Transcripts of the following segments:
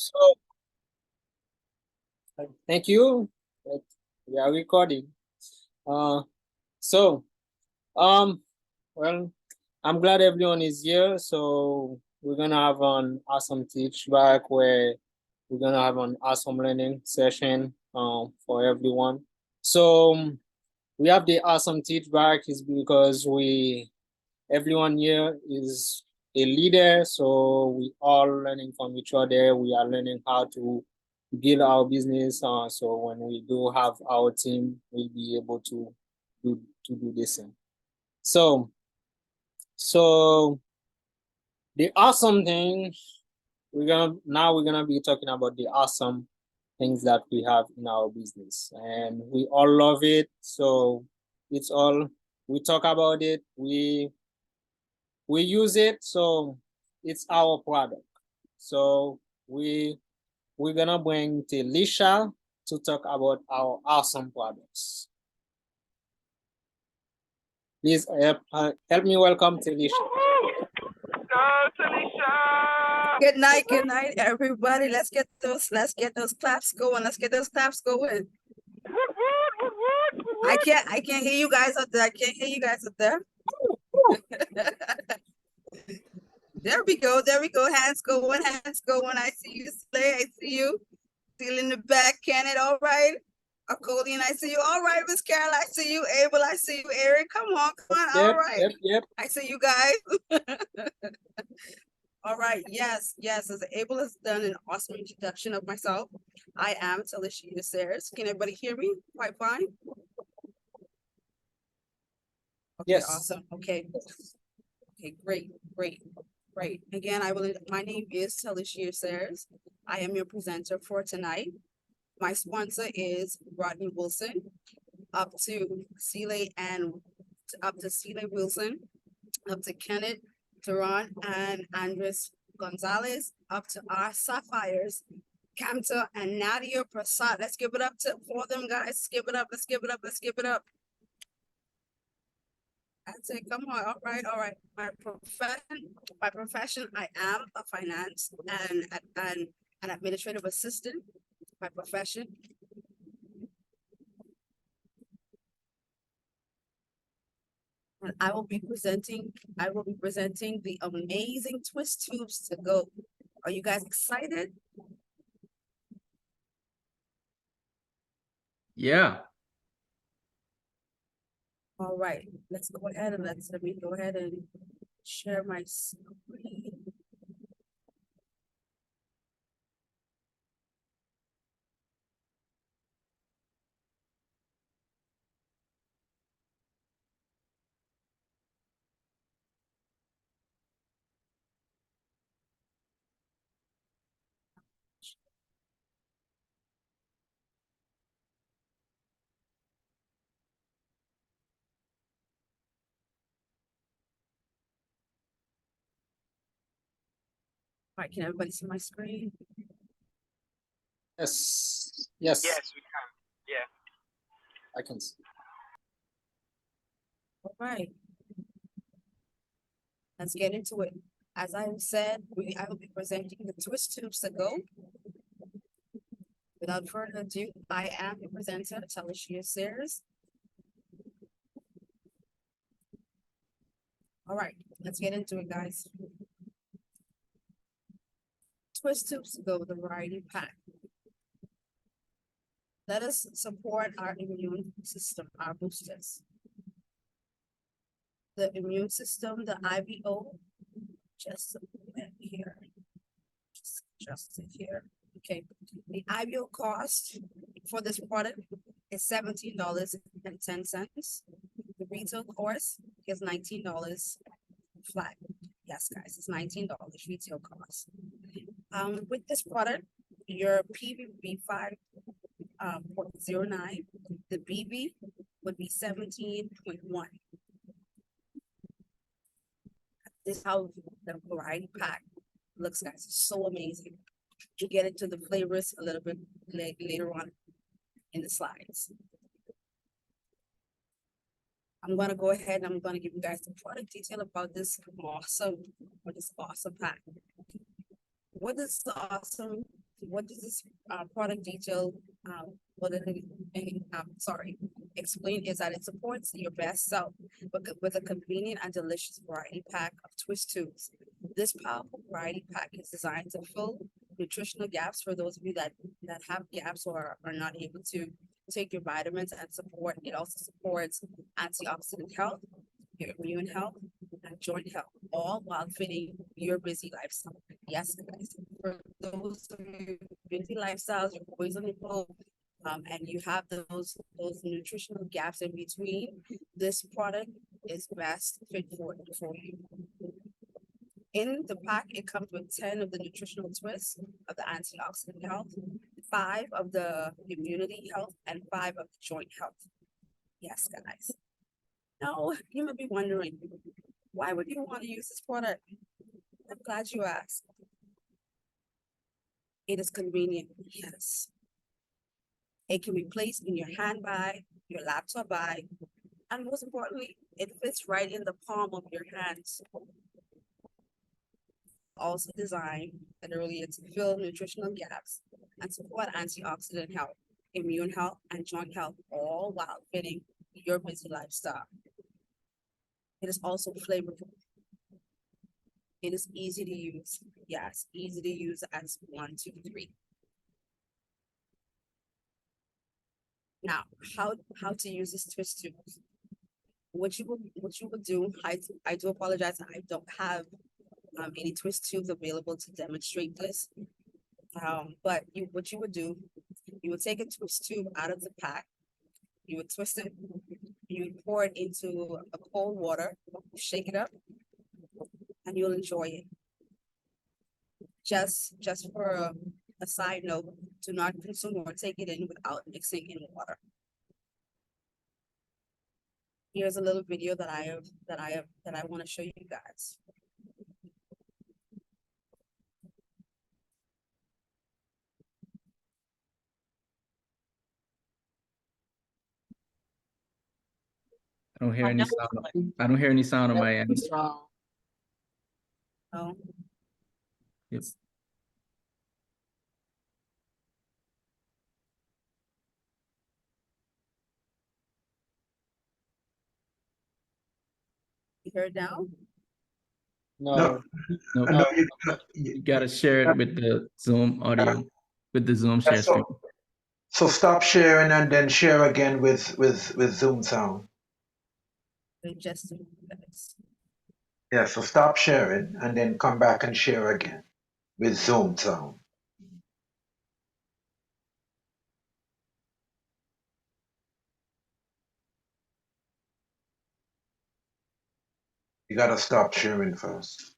So, thank you. We are recording. Uh, so, um, well, I'm glad everyone is here. So we're gonna have an awesome teach back where we're gonna have an awesome learning session for everyone. So we have the awesome teach back is because everyone here is a leader, so we all learning from each other. We are learning how to build our business. So when we do have our team, we'll be able to do the same. So the awesome thing we're gonna be talking about the awesome things that we have in our business, and we all love it. So it's all we talk about it. We use it, so it's our product. So we're gonna bring TELLISHIA to talk about our awesome products. Please help me welcome TELLISHIA. Go, TELLISHIA! Good night, everybody. Let's get those claps going. Let's get those claps going. I can't hear you guys up there. I can't hear you guys up there. There we go. Hands going. I see you, Slay. I see you. Still in the back, Kenneth. All right. Accordion, I see you. All right, Miss Carol. I see you. Abel, I see you. Eric, come on. All right. Yep. I see you guys. All right. Yes. As Abel has done an awesome introduction of myself, I am TELLISHIA Sayers. Can everybody hear me quite fine? Okay, Yes. awesome. Okay, great. Again, my name is TELLISHIA Sayers. I am your presenter for tonight. My sponsor is Rodney Wilson, up to Celie Wilson, up to Kenneth Duran and Andres Gonzalez, up to our Sapphires, Kamta and Nadia Prasad. Let's give it up for them, guys. Let's give it up. That's it. Come on. All right. My profession, I am a finance and an administrative assistant. My profession. And I will be presenting the amazing twist tubes to go. Are you guys excited? Yeah. All right, let's go ahead and let me go ahead and share my screen. All right, can everybody see my screen? Yes. Yes, we can. Yeah. I can see. All right. Let's get into it. As I said, I will be presenting the twist tubes to go. Without further ado, I am the presenter, TELLISHIA Sayers. All right, let's get into it, guys. Twist tubes to go, the variety pack. Let us support our immune system, our boosters. The immune system, the ABEL, just here. Just here. Okay. The ABEL cost for this product is $17.10. The retail cost is $19 flat. Yes, guys, it's $19 retail cost. With this product, your PV 5.09, the BB would be 17.1. This is how the variety pack looks, guys. It's so amazing. You get into the flavors a little bit later on in the slides. I'm gonna go ahead and I'm gonna give you guys the product detail about this awesome pack. What this awesome what does this product detail, what it, sorry, explain is that it supports your best self with a convenient and delicious variety pack of twist tubes. This powerful variety pack is designed to fill nutritional gaps for those of you that have gaps or are not able to take your vitamins and support. It also supports antioxidant health, your immune health, and joint health, all while fitting your busy lifestyle. Yes, guys. For those of you busy lifestyles, you're always on the go, and you have those nutritional gaps in between, this product is best fit for you. In the pack, it comes with 10 of the nutritional twists of the antioxidant health, 5 of the immunity health, and 5 of the joint health. Yes, guys. Now, you may be wondering, why would you want to use this product? I'm glad you asked. It is convenient, yes. It can be placed in your handbag, your laptop bag, and most importantly, it fits right in the palm of your hands. Also designed earlier to fill nutritional gaps and support antioxidant health, immune health, and joint health, all while fitting your busy lifestyle. It is also flavorful. It is easy to use. Yes, easy to use as 1, 2, 3. Now, how to use this twist tube? What you would do? I do apologize. I don't have any twist tubes available to demonstrate this. But what you would do, you would take a twist tube out of the pack. You would twist it. You would pour it into a cold water, shake it up, and you'll enjoy it. Just for a side note, do not consume or take it in without mixing in water. Here's a little video that I want to show you guys. I don't hear any sound. I don't hear any sound on my end. Oh, Yep. you heard now? No, Nope. No, You gotta share it with the Zoom audio, with the Zoom share screen. so stop sharing and then share again with Zoom sound. Just a few minutes. Yeah, so stop sharing and then come back and share again with Zoom sound. You gotta stop sharing first.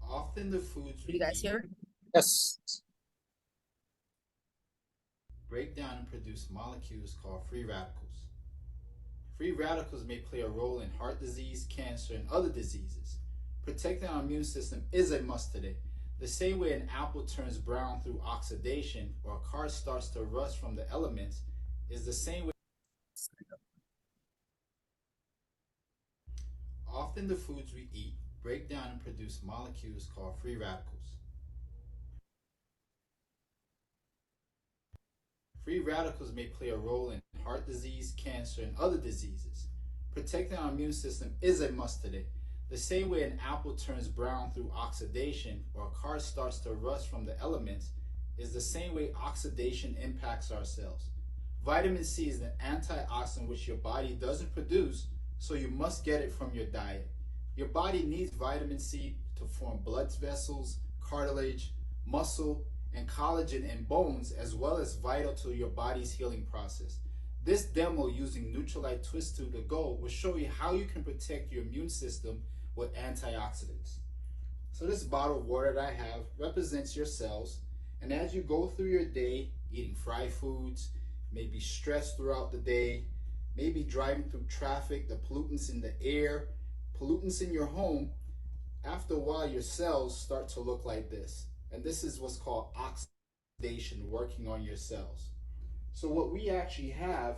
Often the foods Do we you guys eat hear? yes. break down and produce molecules called free radicals. Free radicals may play a role in heart disease, cancer, and other diseases. Protecting our immune system is a must today. The same way an apple turns brown through oxidation or a car starts to rust from the elements is the same way. Often the foods we eat break down and produce molecules called free radicals. Free radicals may play a role in heart disease, cancer, and other diseases. Protecting our immune system is a must today. The same way an apple turns brown through oxidation or a car starts to rust from the elements is the same way oxidation impacts our cells. Vitamin C is an antioxidant which your body doesn't produce, so you must get it from your diet. Your body needs vitamin C to form blood vessels, cartilage, muscle, and collagen in bones, as well as vital to your body's healing process. This demo using Neutralite Twist 2 to Go will show you how you can protect your immune system with antioxidants. So this bottle of water that I have represents your cells, and as you go through your day eating fried foods, maybe stressed throughout the day, maybe driving through traffic, the pollutants in the air, pollutants in your home, after a while your cells start to look like this. And this is what's called oxidation working on your cells. So what we actually have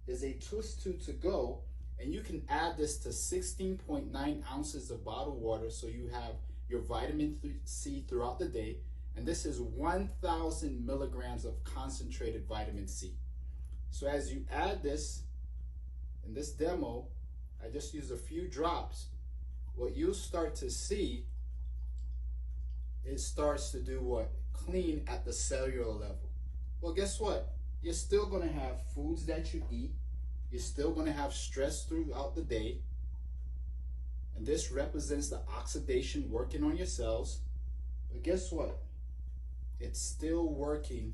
is a Twist 2 to Go, and you can add this to 16.9 ounces of bottled water, so you have your vitamin C throughout the day. And this is 1,000 milligrams of concentrated vitamin C. So as you add this in this demo, I just use a few drops. What you'll start to see, it starts to do what? Clean at the cellular level. Well, guess what? You're still going to have foods that you eat. You're still going to have stress throughout the day. And this represents the oxidation working on your cells. But guess what? It's still working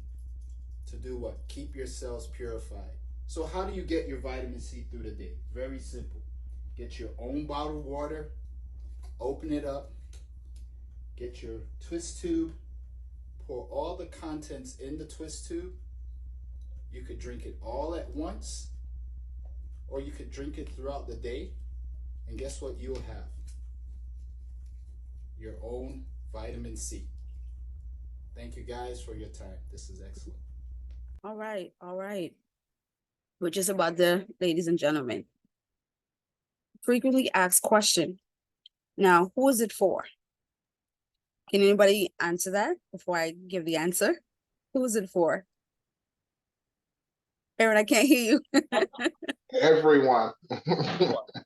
to do what? Keep your cells purified. So how do you get your vitamin C through the day? Very simple. Get your own bottled water, open it up, get your twist tube, pour all the contents in the twist tube. You could drink it all at once, or you could drink it throughout the day. And guess what you'll have? Your own vitamin C. Thank you guys for your time. This is excellent. All right, all right. We're just about there, ladies and gentlemen. Frequently asked question. Now, who is it for? Can anybody answer that before I give the answer? Who is it for? Aaron, I can't hear you. Everyone.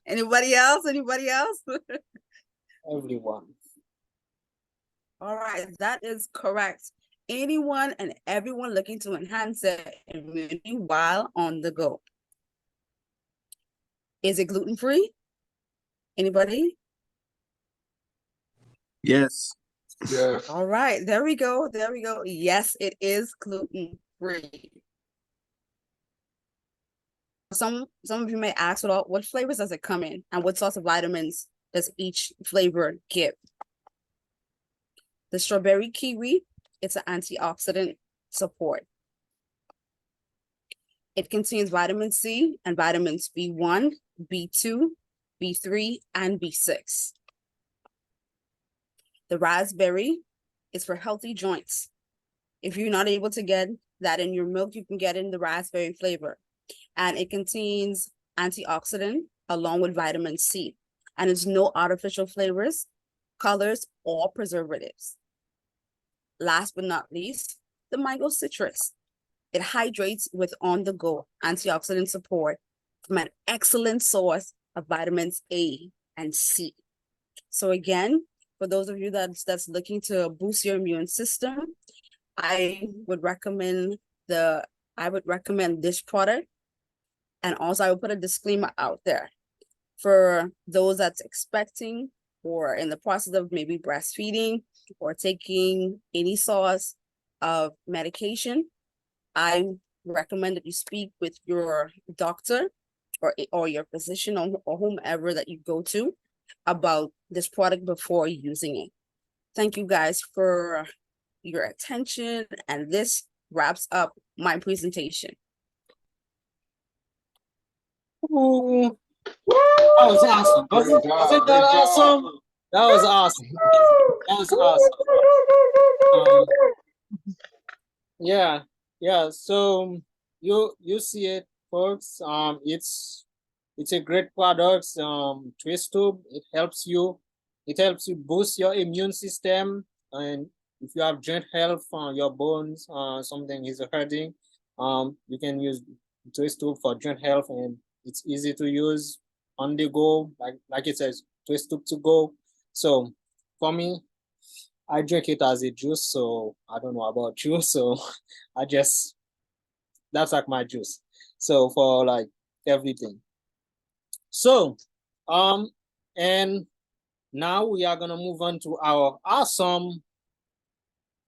Anybody else? Anybody else? Everyone. All right, that is correct. Anyone and everyone looking to enhance their immunity while on the go. Is it gluten-free? Anybody? Yes. Yes. All right, there we go. There we go. Yes, it is gluten-free. Some of you may ask, what flavors does it come in, and what sorts of vitamins does each flavor give? The strawberry kiwi, it's an antioxidant support. It contains vitamin C and vitamins B1, B2, B3, and B6. The raspberry is for healthy joints. If you're not able to get that in your milk, you can get it in the raspberry flavor. And it contains antioxidant along with vitamin C. And it's no artificial flavors, colors, or preservatives. Last but not least, the mango citrus. It hydrates with on-the-go antioxidant support from an excellent source of vitamins A and C. So again, for those of you that's looking to boost your immune system, I would recommend this product. And also I will put a disclaimer out there for those that's expecting or in the process of maybe breastfeeding or taking any source of medication. I recommend that you speak with your doctor or your physician or whomever that you go to about this product before using it. Thank you guys for your attention, and this wraps up my presentation. Ooh. That was awesome. Wasn't that awesome? That was awesome. That was awesome. Yeah. So you see it, folks. It's a great product. Twist tube. It helps you boost your immune system, and if you have joint health, your bones, something is hurting, you can use Twist tube for joint health, and it's easy to use on the go, like it says, Twist tube to go. So for me, I drink it as a juice, so I don't know about you. So I just that's like my juice. So for like everything. So and now we are gonna move on to our awesome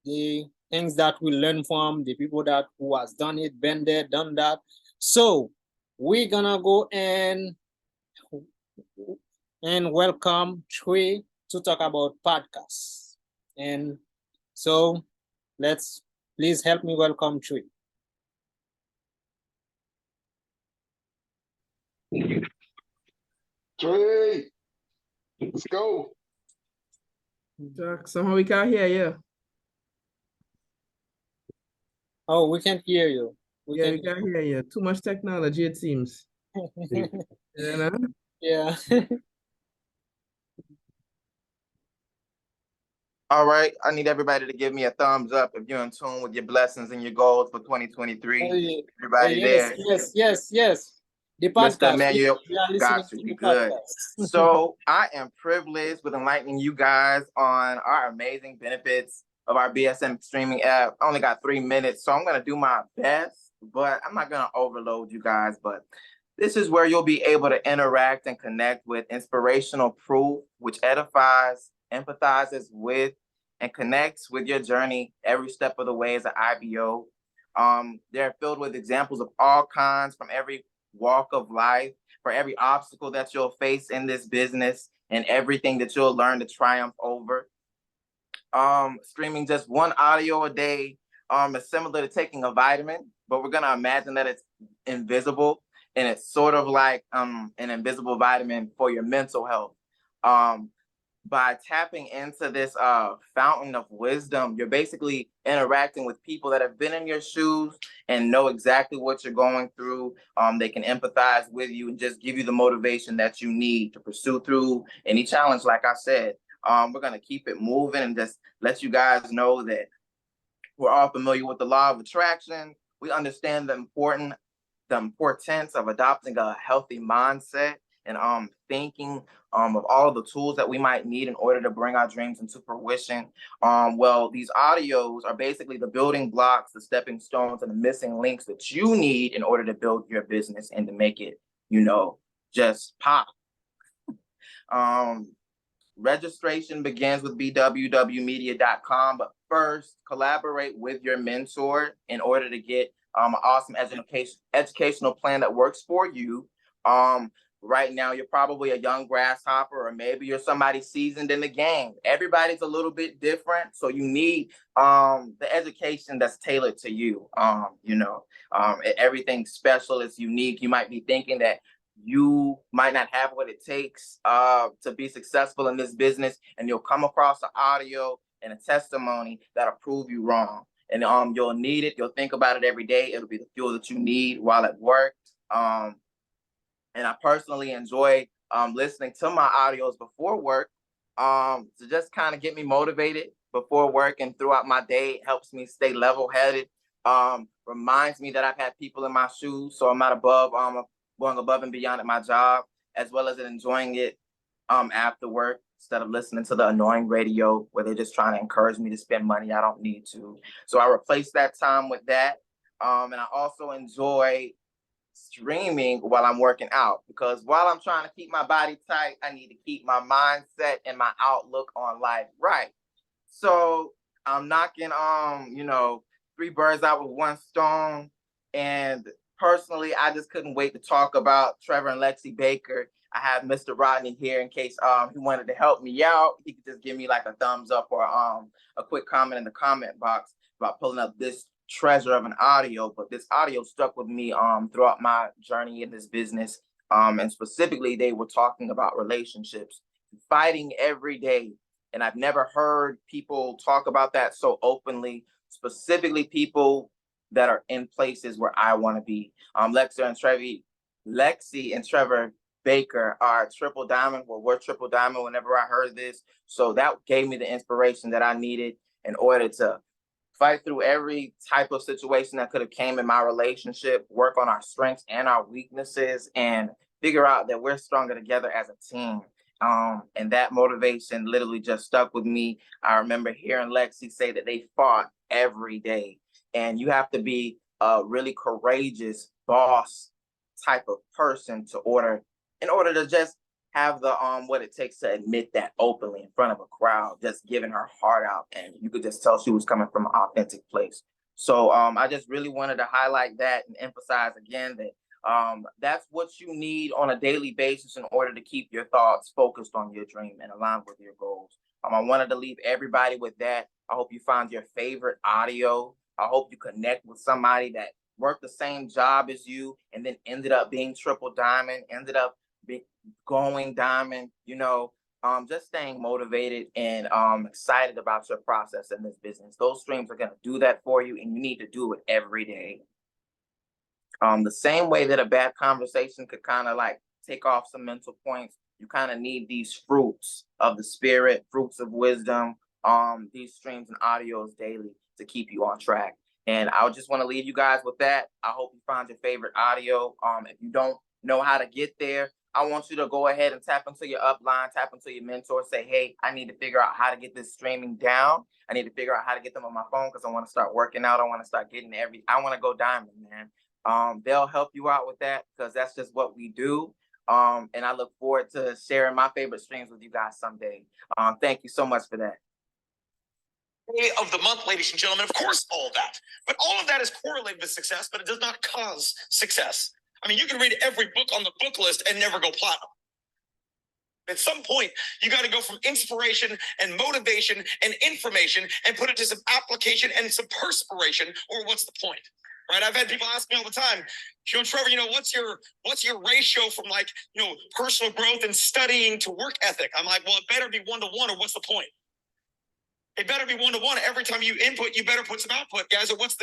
the things that we learn from the people that who has done it, been there, done that. So we're gonna go and welcome TREY to talk about podcasts. And so let's please help me welcome TREY. Trey, let's go. Somehow we can't hear you. Oh, we can't hear you. We can't hear you. Too much technology, it seems. You know? Yeah. All right, I need everybody to give me a thumbs up if you're in tune with your blessings and your goals for 2023. Everybody yes, there? yes. The Mr. podcast. Emmanuel, We are listening got you. to You the good. podcast. So I am privileged with enlightening you guys on our amazing benefits of our BSM streaming app. I only got 3 minutes, so I'm gonna do my best, but I'm not gonna overload you guys. But this is where you'll be able to interact and connect with inspirational proof, which edifies, empathizes with, and connects with your journey every step of the way as an IBO. They're filled with examples of all kinds from every walk of life, for every obstacle that you'll face in this business and everything that you'll learn to triumph over. Streaming just one audio a day is similar to taking a vitamin, but we're gonna imagine that it's invisible and it's sort of like an invisible vitamin for your mental health. By tapping into this fountain of wisdom, you're basically interacting with people that have been in your shoes and know exactly what you're going through. They can empathize with you and just give you the motivation that you need to pursue through any challenge. Like I said, we're going to keep it moving and just let you guys know that we're all familiar with the law of attraction. We understand the importance of adopting a healthy mindset and thinking of all of the tools that we might need in order to bring our dreams into fruition. Well, these audios are basically the building blocks, the stepping stones, and the missing links that you need in order to build your business and to make it, just pop. Registration begins with bwwmedia.com, but first collaborate with your mentor in order to get an awesome educational plan that works for you. Right now, you're probably a young grasshopper, or maybe you're somebody seasoned in the game. Everybody's a little bit different, so you need the education that's tailored to you. Everything's special, it's unique. You might be thinking that you might not have what it takes to be successful in this business, and you'll come across an audio and a testimony that'll prove you wrong. And you'll need it. You'll think about it every day. It'll be the fuel that you need while at work. And I personally enjoy listening to my audios before work to just kind of get me motivated before work and throughout my day. It helps me stay level-headed. Reminds me that I've had people in my shoes, so I'm not going above and beyond at my job, as well as enjoying it after work instead of listening to the annoying radio where they're just trying to encourage me to spend money I don't need to. So I replace that time with that. And I also enjoy streaming while I'm working out, because while I'm trying to keep my body tight, I need to keep my mindset and my outlook on life right. So I'm knocking three birds out with one stone. And personally, I just couldn't wait to talk about Trevor and Lexi Baker. I have Mr. Rodney here in case he wanted to help me out. He could just give me like a thumbs up or a quick comment in the comment box about pulling up this treasure of an audio. But this audio stuck with me throughout my journey in this business. And specifically, they were talking about relationships, fighting every day. And I've never heard people talk about that so openly, specifically people that are in places where I want to be. Lexi and Trevor Baker are triple diamond. Well, we're triple diamond whenever I heard this. So that gave me the inspiration that I needed in order to fight through every type of situation that could have came in my relationship, work on our strengths and our weaknesses, and figure out that we're stronger together as a team. And that motivation literally just stuck with me. I remember hearing Lexi say that they fought every day. And you have to be a really courageous boss type of person in order to just have the what it takes to admit that openly in front of a crowd, just giving her heart out, and you could just tell she was coming from an authentic place. So I just really wanted to highlight that and emphasize again that that's what you need on a daily basis in order to keep your thoughts focused on your dream and aligned with your goals. I wanted to leave everybody with that. I hope you find your favorite audio. I hope you connect with somebody that worked the same job as you and then ended up being triple diamond, ended up going diamond, just staying motivated and excited about your process in this business. Those streams are going to do that for you, and you need to do it every day. The same way that a bad conversation could kind of like take off some mental points, you kind of need these fruits of the spirit, fruits of wisdom, these streams and audios daily to keep you on track. And I just want to leave you guys with that. I hope you find your favorite audio. If you don't know how to get there, I want you to go ahead and tap into your upline, tap into your mentor, say, hey, I need to figure out how to get this streaming down. I need to figure out how to get them on my phone because I want to start working out. I want to start getting I want to go diamond, man. They'll help you out with that because that's just what we do. And I look forward to sharing my favorite streams with you guys someday. Thank you so much for that. Day of the month, ladies and gentlemen, of course, all that. But all of that is correlated with success, but it does not cause success. I mean, you can read every book on the book list and never go platinum. At some point, you got to go from inspiration and motivation and information and put it to some application and some perspiration, or what's the point? Right? I've had people ask me all the time, Trevor, what's your ratio from personal growth and studying to work ethic? I'm like, well, it better be 1-to-1, or what's the point? It better be 1-to-1. Every time you input, you better put some output, guys. Or what is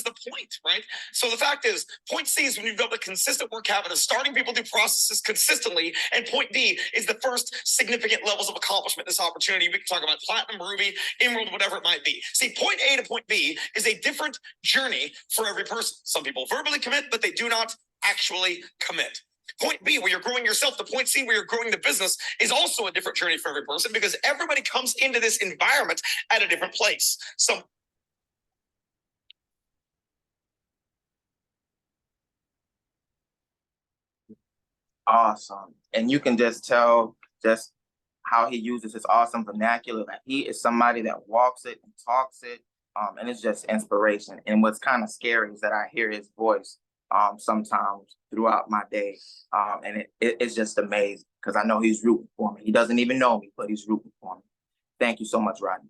the point, right? So the fact is, point C is when you've built a consistent work habit of starting people through processes consistently, and point D is the first significant levels of accomplishment in this opportunity. We can talk about platinum, ruby, emerald, whatever it might be. See, point A to point B is a different journey for every person. Some people verbally commit, but they do not actually commit. Point B, where you're growing yourself, to point C, where you're growing the business, is also a different journey for every person because everybody comes into this environment at a different place. So Awesome. And you can just tell just how he uses his awesome vernacular, that he is somebody that walks it and talks it. And it's just inspiration. And what's kind of scary is that I hear his voice sometimes throughout my day. And it's just amazing because I know he's rooting for me. He doesn't even know me, but he's rooting for me. Thank you so much, Rodney.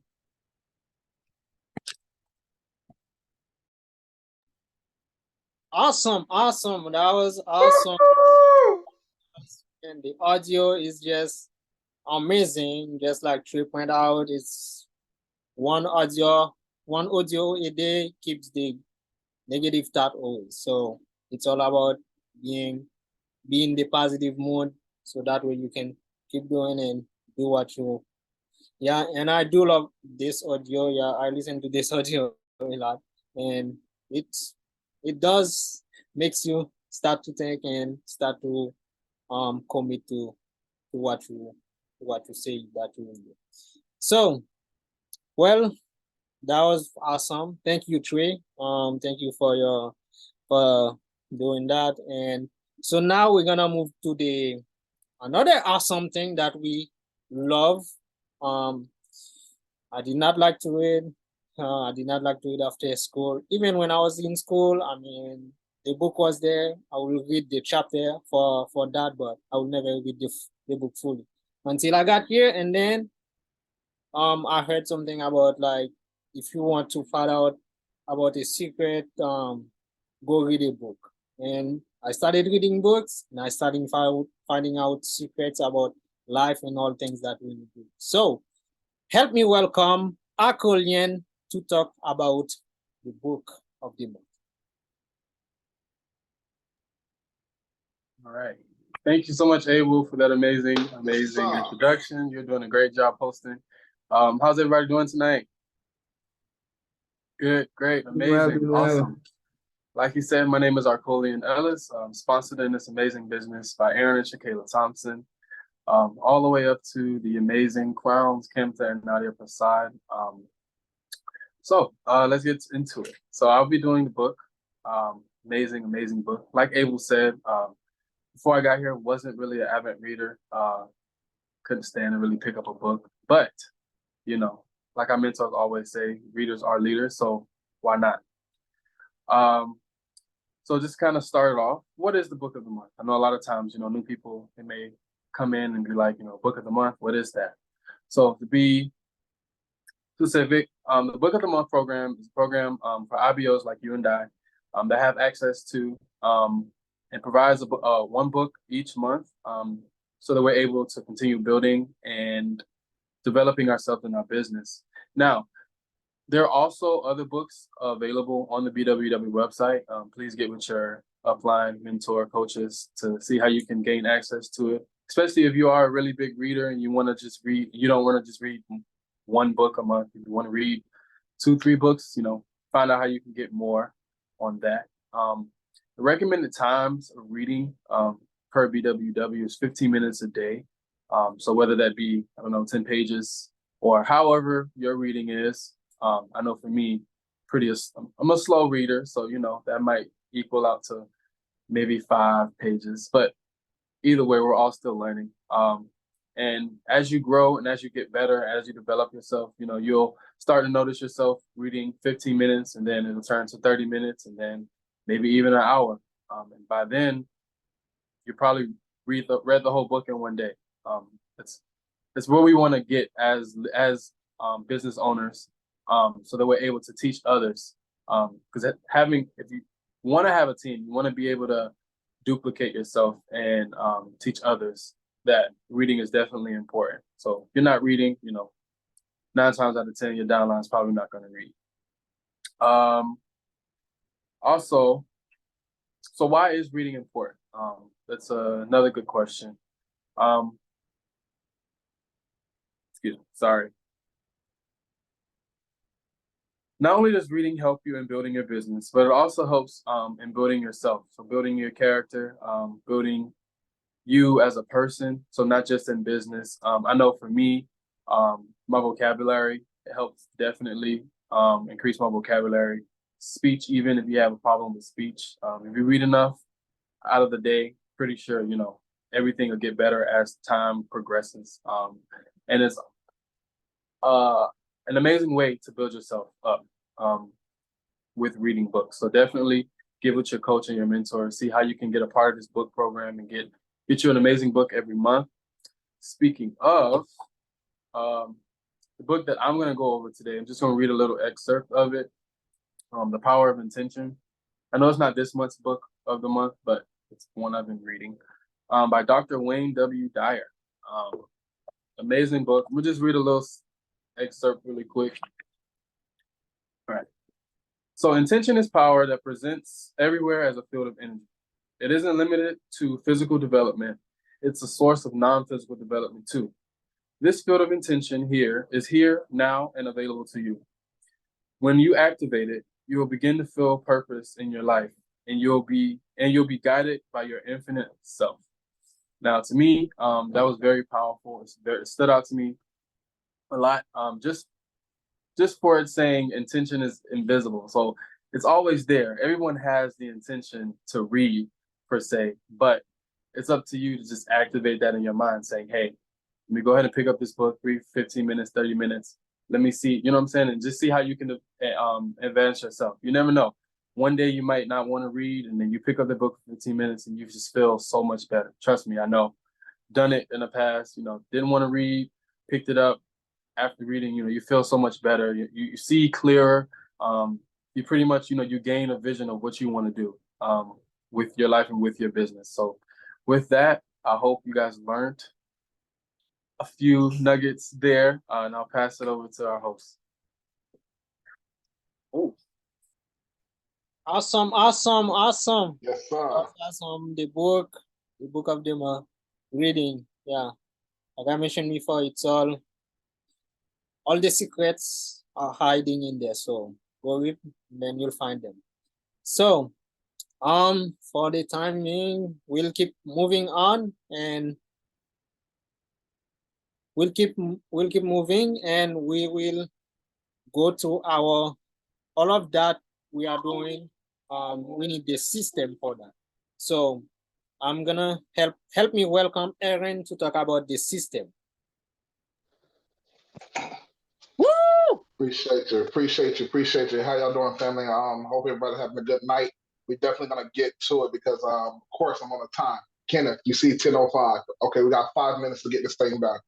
Awesome. That was awesome. And the audio is just amazing. Just like Trey pointed out, it's one audio a day keeps the negative thought away. So it's all about being the positive mood, so that way you can keep going and do what you. Yeah, and I do love this audio. Yeah, I listen to this audio a lot, and it does makes you start to think and start to commit to what you say that you will do. So, well, that was awesome. Thank you, Trey. Thank you for doing that. And so now we're gonna move to another awesome thing that we love. I did not like to read. I did not like to read after school. Even when I was in school, I mean, the book was there. I will read the chapter for that, but I will never read the book fully until I got here. And then I heard something about, like, if you want to find out about a secret, go read a book. And I started reading books, and I started finding out secrets about life and all things that we do. So help me welcome ARCOLLIAN to talk about the book of the month. All right. Thank you so much, ABEL, for that amazing introduction. You're doing a great job hosting. How's everybody doing tonight? Good, great, amazing, awesome. Like you said, my name is ARCOLLIAN Ellis. I'm sponsored in this amazing business by Aaron and Shakayla Thompson. all the way up to the amazing Crowns, Kemta, and Nadia Prasad. So let's get into it. So I'll be doing the book. Amazing, amazing book. Like Abel said, before I got here, wasn't really an avid reader. Couldn't stand to really pick up a book. But, you know, like our mentors always say, readers are leaders, so why not? So just kind of started off, what is the book of the month? I know a lot of times, you know, new people, they may come in and be like, you know, book of the month, what is that? So to be specific, the book of the month program is a program for IBOs like you and I that have access to and provides one book each month so that we're able to continue building and developing ourselves in our business. Now, there are also other books available on the BWW website. Please get with your upline mentor coaches to see how you can gain access to it, especially if you are a really big reader and you want to just read, you don't want to just read one book a month. If you want to read 2-3 books, you know, find out how you can get more on that. The recommended times of reading per BWW is 15 minutes a day. So whether that be, I don't know, 10 pages or however your reading is. I know for me, I'm a slow reader, so, you know, that might equal out to maybe 5 pages, but either way, we're all still learning. And as you grow and as you get better, as you develop yourself, you know, you'll start to notice yourself reading 15 minutes and then it'll turn to 30 minutes and then maybe even an hour. And by then, you probably read the whole book in one day. It's where we want to get as business owners, so that we're able to teach others. Because if you want to have a team, you want to be able to duplicate yourself and teach others that reading is definitely important. So if you're not reading, you know, 9 times out of 10, your downline is probably not going to read. Also, so why is reading important? That's another good question. Excuse me, sorry. Not only does reading help you in building your business, but it also helps in building yourself. So building your character, building you as a person. So not just in business. I know for me, my vocabulary, it helps definitely increase my vocabulary. Speech, even if you have a problem with speech, if you read enough out of the day, pretty sure, you know, everything will get better as time progresses. And it's an amazing way to build yourself up with reading books. So definitely get with your coach and your mentor, see how you can get a part of this book program and get you an amazing book every month. Speaking of the book that I'm going to go over today, I'm just going to read a little excerpt of it. The Power of Intention. I know it's not this month's book of the month, but it's one I've been reading by Dr. Wayne W. Dyer. Amazing book. We'll just read a little excerpt really quick. All right. So intention is power that presents everywhere as a field of energy. It isn't limited to physical development. It's a source of non-physical development too. This field of intention is here now and available to you. When you activate it, you will begin to feel purpose in your life, and you'll be guided by your infinite self. Now, to me, that was very powerful. It stood out to me a lot. Just for it saying intention is invisible, so it's always there. Everyone has the intention to read per se, but it's up to you to just activate that in your mind, saying, "Hey, let me go ahead and pick up this book, read 15 minutes, 30 minutes. Let me see, you know what I'm saying? And just see how you can advance yourself. You never know. One day you might not want to read, and then you pick up the book for 15 minutes and you just feel so much better. Trust me, I know. Done it in the past, you know, didn't want to read, picked it up. After reading, you know, you feel so much better. You see clearer. You pretty much, you know, you gain a vision of what you want to do with your life and with your business. So with that, I hope you guys learned a few nuggets there, and I'll pass it over to our host. Oh, awesome. Yes, sir. Awesome. The book of the reading. Yeah, like I mentioned before, it's all the secrets are hiding in there. So go read, then you'll find them. So, for the time being, we'll keep moving on, and we'll keep moving, and we will go to our all of that we are doing. We need the system for that. So I'm gonna help me welcome Aaron to talk about the system. Woo! Appreciate you. How y'all doing, family? Hope everybody having a good night. We definitely gonna get to it because of course I'm on the time. Kenneth, you see 10:05. Okay, we got 5 minutes to get this thing done.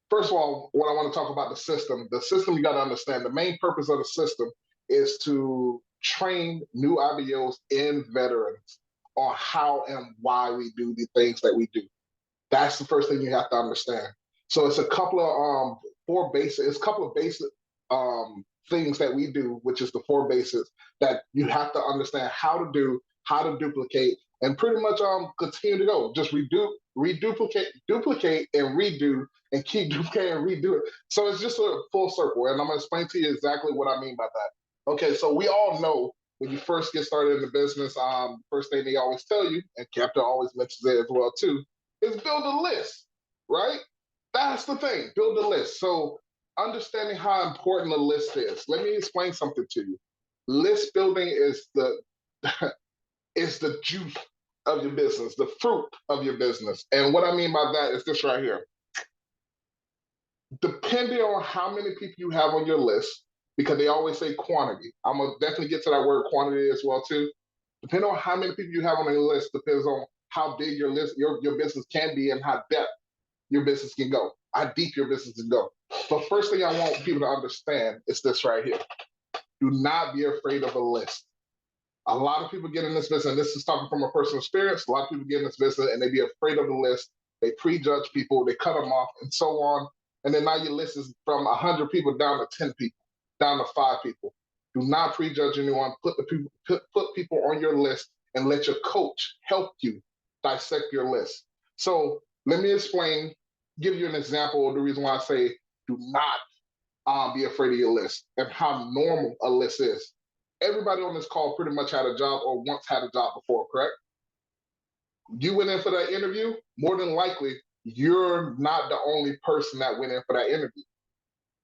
First of all, what I want to talk about the system. The system, you got to understand, the main purpose of the system is to train new IBOs and veterans on how and why we do the things that we do. That's the first thing you have to understand. So it's a couple of basic things that we do, which is the 4 basics that you have to understand how to do, how to duplicate, and pretty much continue to go. Just duplicate, and redo, and keep duplicating and redo it. So it's just a full circle, and I'm gonna explain to you exactly what I mean by that. Okay, so we all know when you first get started in the business, first thing they always tell you, and Captain always mentions it as well too, is build a list, right? That's the thing, build a list. So understanding how important a list is. Let me explain something to you. List building is the is the juice of your business, the fruit of your business. And what I mean by that is this right here. Depending on how many people you have on your list, because they always say quantity. I'm gonna definitely get to that word quantity as well too. Depending on how many people you have on your list depends on how big your list, your business can be, and how depth your business can go, how deep your business can go. But first thing I want people to understand is this right here. Do not be afraid of a list. A lot of people get in this business, and this is talking from a personal experience. A lot of people get in this business and they be afraid of the list. They prejudge people, they cut them off, and so on. And then now your list is from 100 people down to 10 people, down to 5 people. Do not prejudge anyone. Put people on your list and let your coach help you dissect your list. So let me explain, give you an example of the reason why I say do not be afraid of your list and how normal a list is. Everybody on this call pretty much had a job or once had a job before, correct? You went in for that interview, more than likely, you're not the only person that went in for that interview.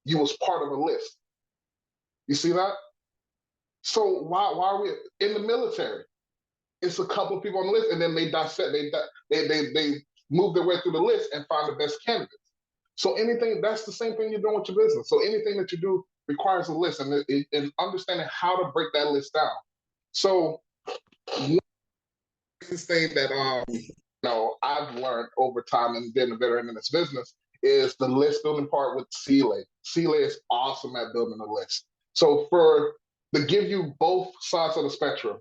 You was part of a list. You see that? So why are we in the military? It's a couple of people on the list, and then they dissect, they move their way through the list and find the best candidates. So anything, that's the same thing you're doing with your business. So anything that you do requires a list, and understanding how to break that list down. So this thing that I've learned over time and being a veteran in this business is the list building part with CLA. CLA is awesome at building a list. So to give you both sides of the spectrum,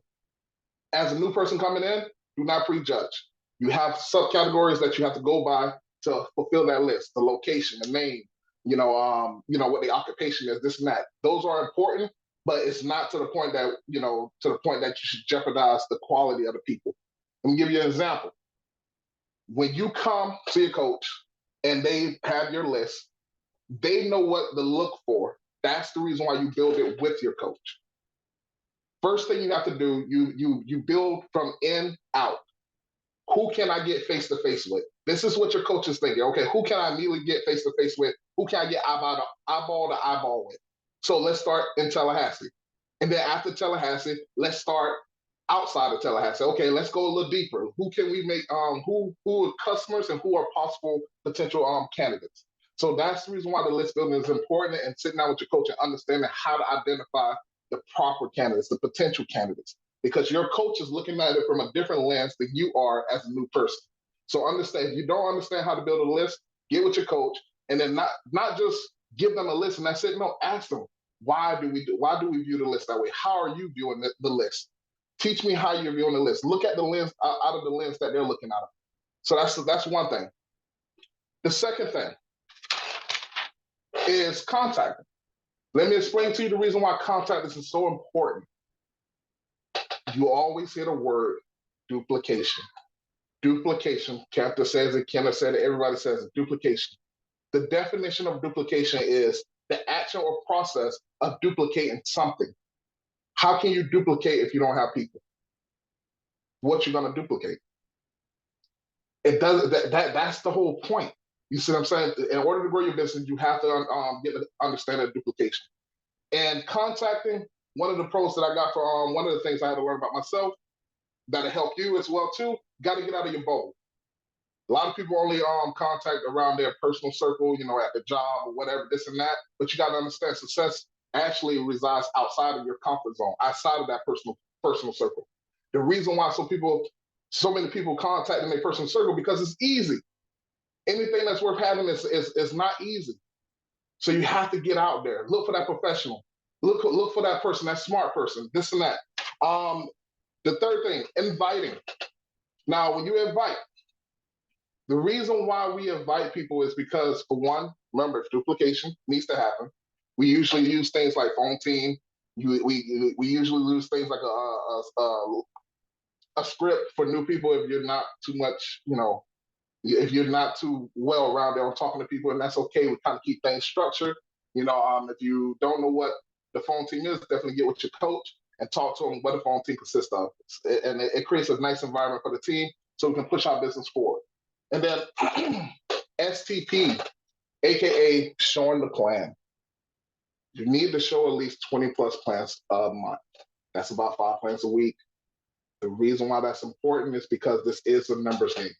as a new person coming in, do not prejudge. You have subcategories that you have to go by to fulfill that list: the location, the name, what the occupation is, this and that. Those are important, but it's not to the point that you should jeopardize the quality of the people. Let me give you an example. When you come to your coach and they have your list, they know what to look for. That's the reason why you build it with your coach. First thing you have to do, you build from in out. Who can I get face to face with? This is what your coach is thinking. Okay, who can I immediately get face to face with? Who can I get eyeball to eyeball with? So let's start in Tallahassee. And then after Tallahassee, let's start outside of Tallahassee. Okay, let's go a little deeper. Who can we make, who are customers and who are possible potential candidates? So that's the reason why the list building is important, and sitting down with your coach and understanding how to identify the proper candidates, the potential candidates, because your coach is looking at it from a different lens than you are as a new person. So understand, if you don't understand how to build a list, get with your coach, and then not just give them a list and that's it. No, ask them, why do we view the list that way? How are you viewing the list? Teach me how you're viewing the list. Look at the lens out of the lens that they're looking at. So that's one thing. The second thing is contacting. Let me explain to you the reason why contacting is so important. You always hear the word duplication. Duplication, Captain says it, Kenneth said it, everybody says it, duplication. The definition of duplication is the action or process of duplicating something. How can you duplicate if you don't have people? What you're gonna duplicate? It does that's the whole point. You see what I'm saying? In order to grow your business, you have to get to understand the duplication. And contacting, one of the pros that I got for one of the things I had to learn about myself that'll help you as well too, got to get out of your bubble. A lot of people only contact around their personal circle, you know, at the job or whatever, this and that. But you got to understand success actually resides outside of your comfort zone, outside of that personal circle. The reason why so many people contact in their personal circle because it's easy. Anything that's worth having is not easy. So you have to get out there, look for that professional, look for that person, that smart person, this and that. The third thing, inviting. Now, when you invite, the reason why we invite people is because, for one, remember, duplication needs to happen. We usually use things like phone team. We usually use things like a script for new people if you're not too much, you know, if you're not too well rounded on talking to people, and that's okay. We kind of keep things structured. You know, if you don't know what the phone team is, definitely get with your coach and talk to them what the phone team consists of. And it creates a nice environment for the team so we can push our business forward. And then STP, AKA showing the plan. You need to show at least 20 plus plans a month. That's about 5 plans a week. The reason why that's important is because this is a numbers game.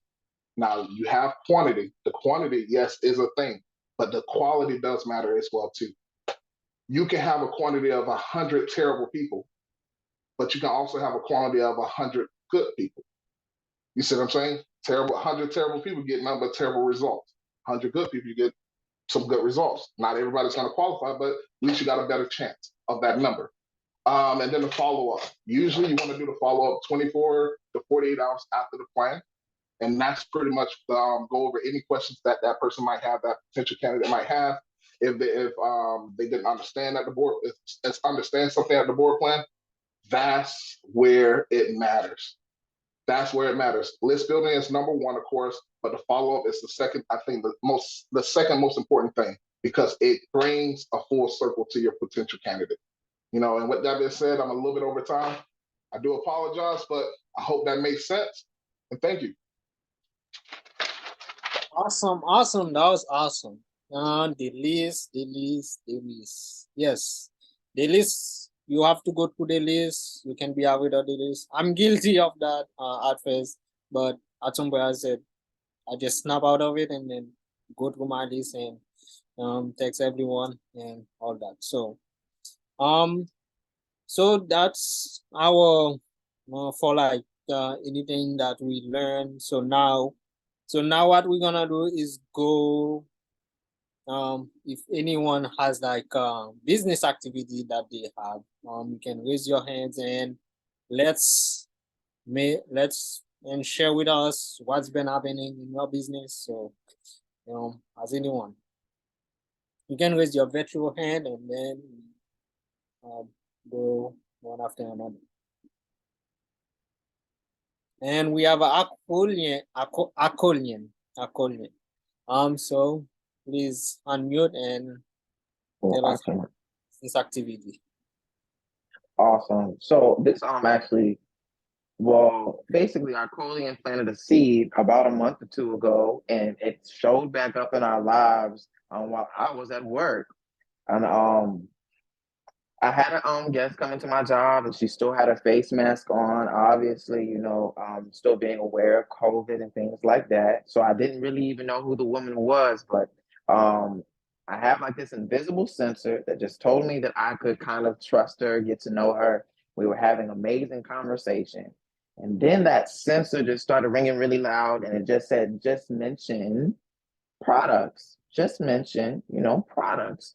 Now, you have quantity. The quantity, yes, is a thing, but the quality does matter as well, too. You can have a quantity of 100 terrible people, but you can also have a quantity of 100 good people. You see what I'm saying? 100 terrible people get nothing but terrible results. 100 good people, you get some good results. Not everybody's going to qualify, but at least you got a better chance of that number. And then the follow-up. Usually you want to do the follow-up 24 to 48 hours after the plan. And that's pretty much go over any questions that that person might have, that potential candidate might have. If they didn't understand at the board, understand something at the board plan, that's where it matters. That's where it matters. List building is number one, of course, but the follow-up is the second, I think the second most important thing, because it brings a full circle to your potential candidate. You know, and with that being said, I'm a little bit over time. I do apologize, but I hope that makes sense. And thank you. Awesome. That was awesome. The list. Yes, the list. You have to go through the list. You can be out without the list. I'm guilty of that at first, but at some point I said, I just snap out of it and then go through my list and text everyone and all that. So that's our for like anything that we learned. So now what we're gonna do is go. If anyone has like business activity that they have, you can raise your hands and let's and share with us what's been happening in your business. So, as anyone, you can raise your virtual hand and then go one after another. And we have ARCOLLIAN. So please unmute and tell us this activity. Awesome. So this actually, well, basically ARCOLLIAN planted a seed about a month or two ago, and it showed back up in our lives while I was at work. And I had a guest come into my job, and she still had her face mask on, obviously, you know, still being aware of COVID and things like that. So I didn't really even know who the woman was, but I have like this invisible sensor that just told me that I could kind of trust her, get to know her. We were having amazing conversation. And then that sensor just started ringing really loud, and it just said, just mention products, just mention, you know, products.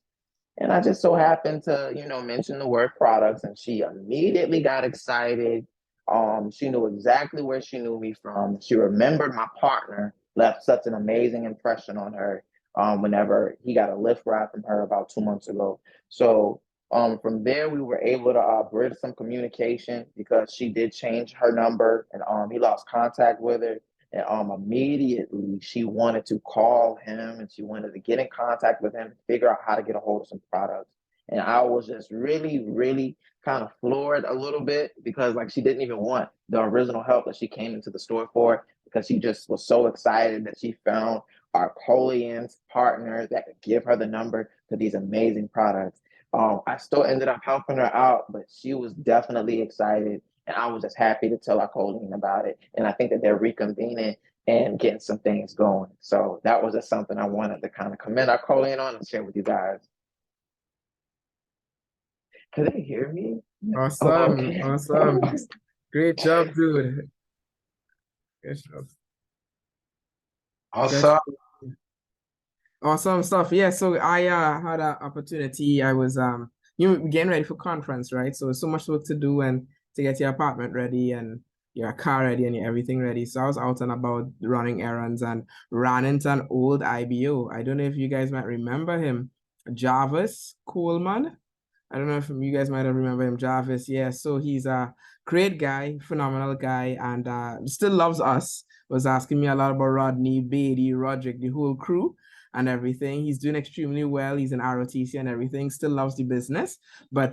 And I just so happened to, you know, mention the word products, and she immediately got excited. She knew exactly where she knew me from. She remembered my partner left such an amazing impression on her whenever he got a Lyft ride from her about 2 months ago. So from there, we were able to bridge some communication because she did change her number, and he lost contact with her. And immediately she wanted to call him, and she wanted to get in contact with him, figure out how to get a hold of some products. And I was just really, really kind of floored a little bit because like she didn't even want the original help that she came into the store for because she just was so excited that she found ARCOLLIAN's partner that could give her the number to these amazing products. I still ended up helping her out, but she was definitely excited, and I was just happy to tell ARCOLLIAN about it. And I think that they're reconvening and getting some things going. So that was just something I wanted to kind of commend ARCOLLIAN on and share with you guys. Can they hear me? Awesome. Oh, okay. Awesome. Great job, dude. Good job. Awesome. Awesome stuff. Yeah, so I had an opportunity. I was we're getting ready for conference, right? So much work to do and to get your apartment ready and your car ready and your everything ready. So I was out and about running errands and ran into an old IBO. I don't know if you guys might remember him, Jarvis Coleman. I don't know if you guys might have remember him, Jarvis. Yeah, so he's a great guy, phenomenal guy, and still loves us. Was asking me a lot about Rodney, Beatty, Roderick, the whole crew and everything. He's doing extremely well. He's in ROTC and everything, still loves the business, but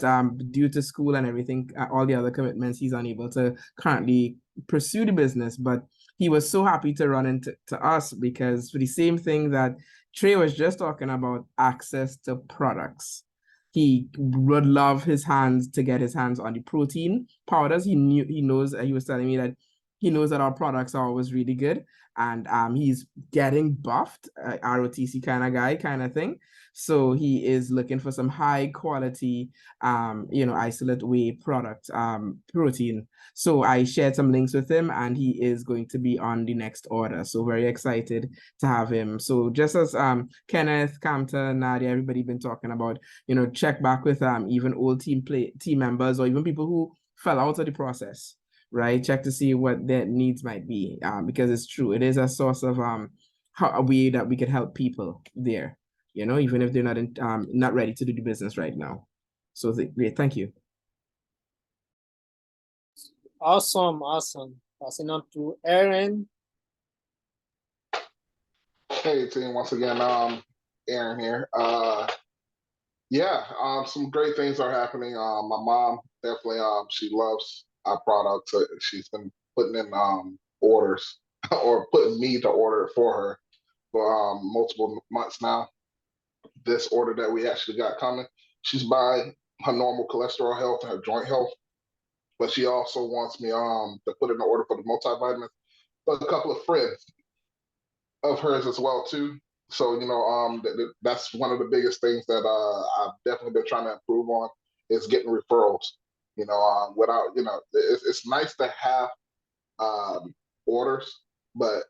due to school and everything, all the other commitments, he's unable to currently pursue the business. But he was so happy to run into us because for the same thing that Trey was just talking about, access to products. He would love his hands to get his hands on the protein powders. He knows, he was telling me that he knows that our products are always really good, and he's getting buffed, ROTC kind of guy, kind of thing. So he is looking for some high quality, isolate whey product, protein. So I shared some links with him, and he is going to be on the next order. So very excited to have him. So just as Kenneth, Camta, Nadia, everybody been talking about, check back with even old team members or even people who fell out of the process, right? Check to see what their needs might be, because it's true. It is a source of a way that we could help people there, even if they're not ready to do the business right now. So great, thank you. Awesome. Passing on to Aaron. Hey team, once again, Aaron here. Some great things are happening. My mom definitely, she loves our product. She's been putting in orders or putting me to order it for her for multiple months now. This order that we actually got coming, she's buying her normal cholesterol health and her joint health, but she also wants me to put in an order for the multivitamins for a couple of friends of hers as well too. So that's one of the biggest things that I've definitely been trying to improve on is getting referrals. Without it's nice to have orders, but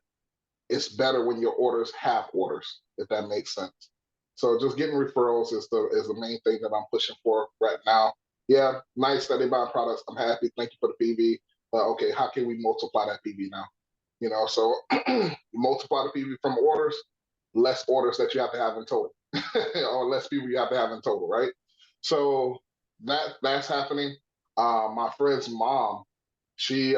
it's better when your orders have orders, if that makes sense. So just getting referrals is the main thing that I'm pushing for right now. Yeah, nice that they buy products. I'm happy. Thank you for the PV. But okay, how can we multiply that PV now? So multiply the PV from orders, less orders that you have to have in total, or less people you have to have in total, right? So that's happening. My friend's mom, she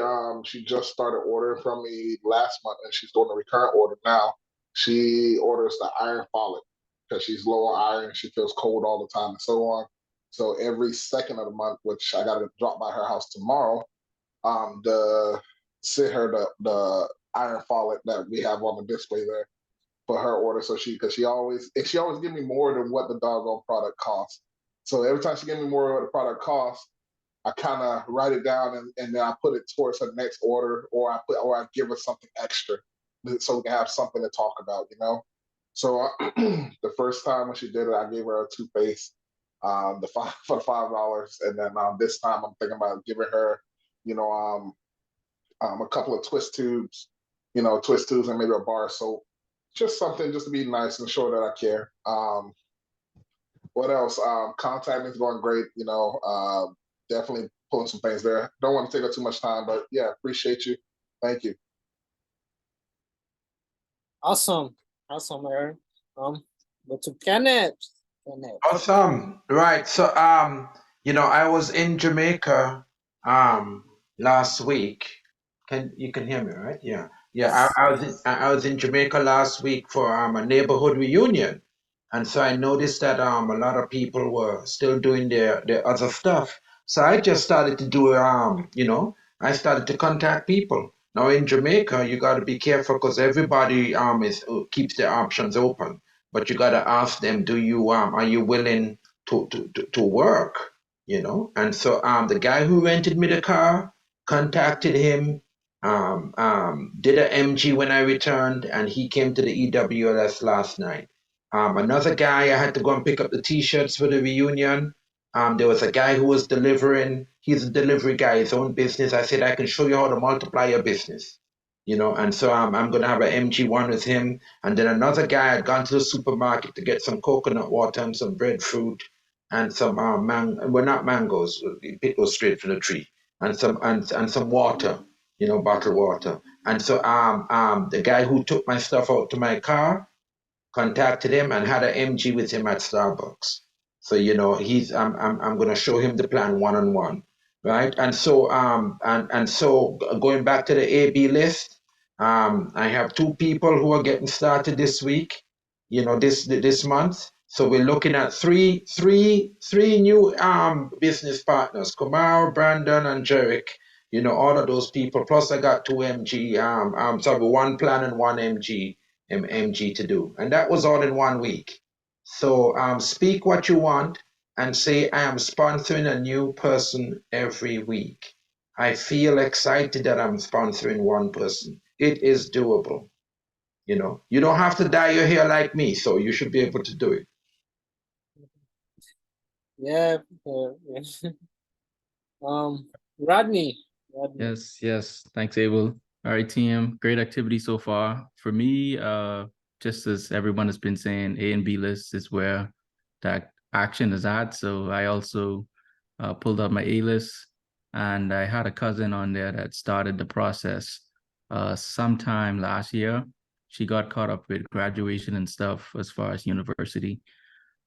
just started ordering from me last month, and she's doing a recurrent order now. She orders the iron folate because she's low on iron, she feels cold all the time, and so on. So every second of the month, which I got to drop by her house tomorrow, send her the iron folate that we have on the display there for her order. So she always give me more than what the doggone product costs. So every time she gives me more than what the product costs, I kind of write it down and then I put it towards her next order, or I give her something extra so we can have something to talk about, So the first time when she did it, I gave her a toothpaste, for the $5, and then this time I'm thinking about giving her, a couple of twist tubes, and maybe a bar of soap, just something just to be nice and show that I care. What else? Contacting is going great, definitely pulling some things there. Don't want to take up too much time, but yeah, appreciate you. Thank you. Awesome, Aaron. Go to Kenneth. Awesome. Right. So I was in Jamaica last week. You can hear me, right? Yeah. Yeah. I was in Jamaica last week for a neighborhood reunion. And so I noticed that a lot of people were still doing their other stuff. So I just started to do, you know, I started to contact people. Now in Jamaica, you got to be careful because everybody keeps their options open, but you got to ask them, are you willing to work, you know? And so the guy who rented me the car contacted him, did a MG when I returned, and he came to the EWLS last night. Another guy, I had to go and pick up the T-shirts for the reunion. There was a guy who was delivering. He's a delivery guy, his own business. I said, I can show you how to multiply your business, you know. And so I'm going to have an MG1 with him. And then another guy had gone to the supermarket to get some coconut water and some breadfruit and some well, not mangoes. We pick those straight from the tree. And some water, you know, bottled water. And so the guy who took my stuff out to my car contacted him and had an MG with him at Starbucks. So you know I'm going to show him the plan one-on-one, right? And so going back to the AB list, I have 2 people who are getting started this week, you know, this month. So we're looking at three new business partners: Kumar, Brandon, and Jerick. You know, all of those people. Plus, I got 2 MG. Sorry, 1 plan and 1 MG to do, and that was all in 1 week. So speak what you want and say, I am sponsoring a new person every week. I feel excited that I'm sponsoring 1 person. It is doable. You know, you don't have to dye your hair like me, so you should be able to do it. Yeah. Rodney. Yes. Thanks, Abel. All right, team. Great activity so far. For me, just as everyone has been saying, A and B list is where that action is at. So I also pulled up my A list, and I had a cousin on there that started the process sometime last year. She got caught up with graduation and stuff as far as university.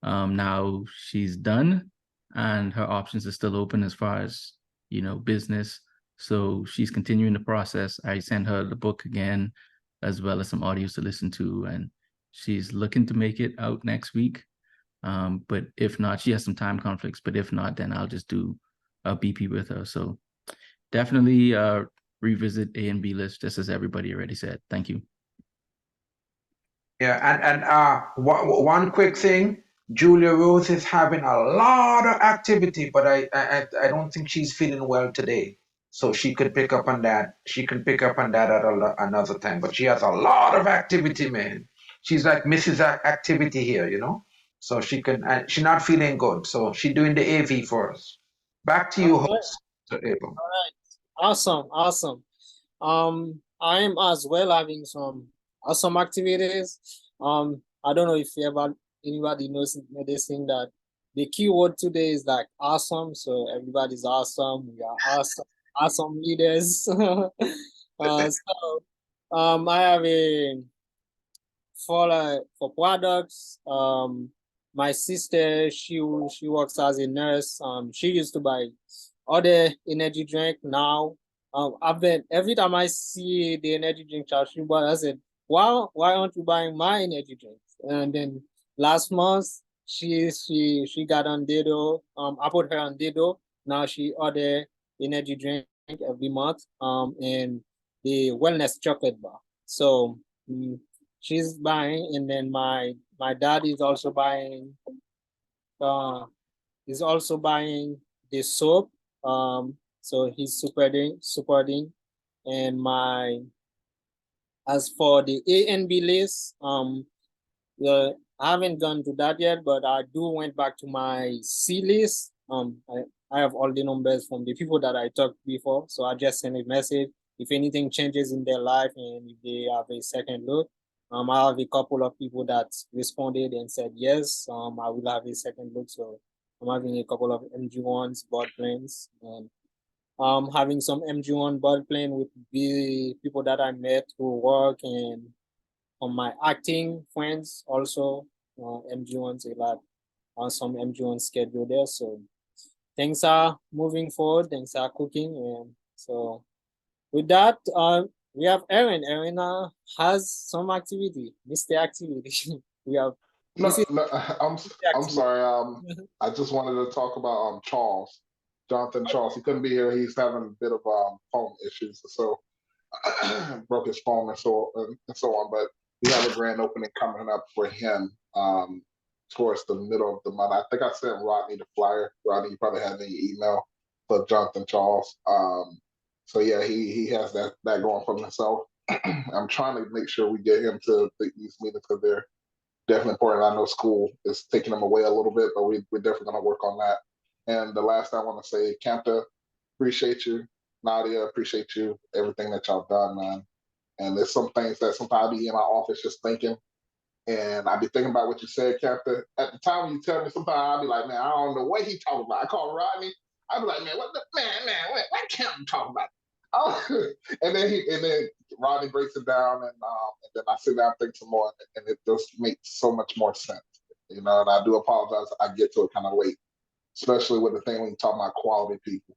Now she's done, and her options are still open as far as, you know, business. So she's continuing the process. I sent her the book again, as well as some audios to listen to, and she's looking to make it out next week. But if not, she has some time conflicts, but if not, then I'll just do a BP with her. So definitely revisit A and B list, just as everybody already said. Thank you. Yeah, and one quick thing, Julia Rose is having a lot of activity, but I don't think she's feeling well today. So she could pick up on that. She can pick up on that at another time. But she has a lot of activity, man. She's like Mrs. Activity here, you know. So she can. She's not feeling good. So she's doing the AV for us. Back to you, host. Abel. All right. Awesome. I am as well having some awesome activities. I don't know if anybody knows this thing that the keyword today is like awesome. So everybody's awesome. We are awesome leaders. I have a for products. My sister, she works as a nurse. She used to buy other energy drink. Now every time I see the energy drink charge, I said, why aren't you buying my energy drinks? And then last month she got on Dido. I put her on Dido. Now she order energy drink every month. And the wellness chocolate bar. So she's buying, and then my dad is also buying the soap. So he's supporting. And as for the A and B list, I haven't gone to that yet, but I went back to my C list. I have all the numbers from the people that I talked before, so I just send a message if anything changes in their life and if they have a second look. I have a couple of people that responded and said yes. I will have a second look, so I'm having a couple of MG1s, board planes, and having some MG1 board plane with the people that I met who work, and on my acting friends also, MG1s a lot, some MG1 schedule there. So things are moving forward, things are cooking, and so with that, we have Aaron. Aaron has some activity, Mr. Activity. We have. I'm sorry. I just wanted to talk about Charles. Jonathan Charles. He couldn't be here. He's having a bit of phone issues, so broke his phone and so on. But we have a grand opening coming up for him towards the middle of the month. I think I sent Rodney the flyer. Rodney, you probably have any email for Jonathan Charles. So yeah, he has that going for himself. I'm trying to make sure we get him to these meetings because they're definitely important. I know school is taking him away a little bit, but we're definitely going to work on that. And the last thing I want to say, Kenta, appreciate you. Nadia, appreciate you, everything that y'all done, man. And there's some things that sometimes I be in my office just thinking, and I be thinking about what you said, Captain. At the time when you tell me, sometimes I'll be like, man, I don't know what he talking about. I call Rodney. I be like, man, what what Captain talking about? Oh, and then Rodney breaks it down, and then I sit down and think some more, and it just makes so much more sense. You know, and I do apologize. I get to it kind of late, especially with the thing when you talk about quality people.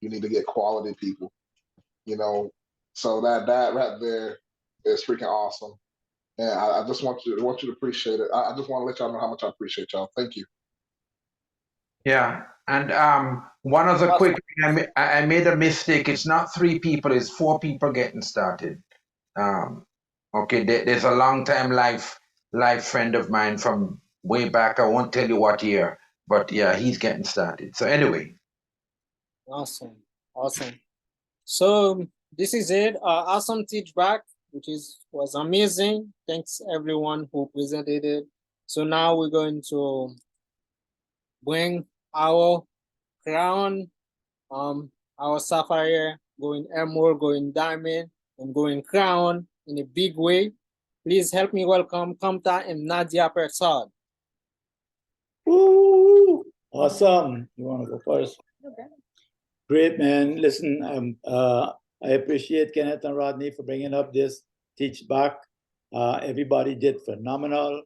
You need to get quality people. You know, so that right there is freaking awesome. And I just want you to appreciate it. I just want to let y'all know how much I appreciate y'all. Thank you. Yeah, and one other quick thing, I made a mistake. It's not 3 people, it's 4 people getting started. Okay, there's a long time life friend of mine from way back. I won't tell you what year, but yeah, he's getting started. So anyway. Awesome. So this is it. Awesome teach back, which was amazing. Thanks everyone who presented it. So now we're going to bring our crown, our sapphire, going emerald, going diamond, and going crown in a big way. Please help me welcome Kamta and Nadia Persad. Woo! Awesome. You want to go first? Okay. Great, man. Listen, I appreciate Kenneth and Rodney for bringing up this teach back. Everybody did phenomenal.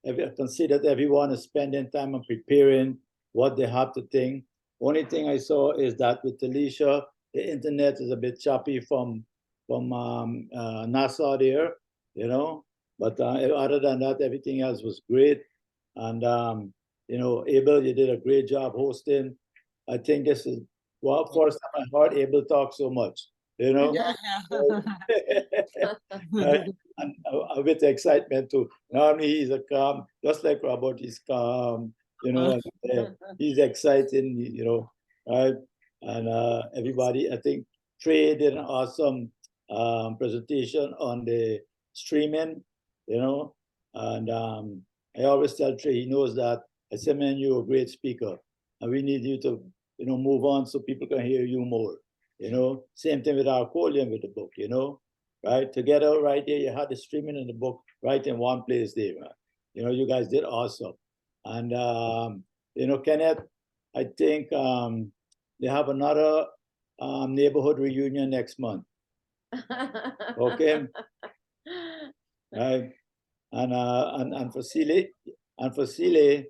I consider that everyone is spending time on preparing what they have to think. Only thing I saw is that with TELLISHIA, the internet is a bit choppy from NASA there, you know. But other than that, everything else was great. And you know, ABEL, you did a great job hosting. I think this is first time I heard ABEL talk so much, you know. Yeah. And with excitement too. Normally he's a calm, just like Robert, he's calm, you know. He's exciting, you know, right? And everybody, I think TREY did an awesome presentation on the streaming, you know. And I always tell TREY, he knows that. I said, man, you're a great speaker, and we need you to, you know, move on so people can hear you more. You know, same thing with ARCOLLIAN with the book, you know, right? Together, right there, you had the streaming and the book right in one place there, right? You know, you guys did awesome. And, you know, Kenneth, I think they have another neighborhood reunion next month. Okay? Right? And for Sile,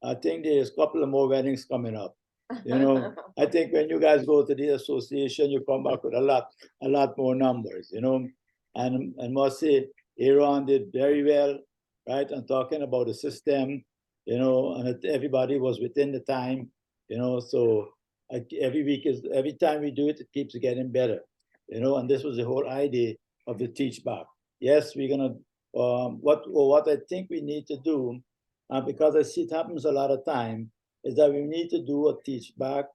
I think there's a couple of more weddings coming up. You know, I think when you guys go to the association, you come back with a lot more numbers, you know. And I must say, Aaron did very well, right? And talking about the system, you know, and everybody was within the time, you know. So every time we do it, it keeps getting better, you know. And this was the whole idea of the teach back. Yes, we're gonna what I think we need to do, because I see it happens a lot of time, is that we need to do a teach back,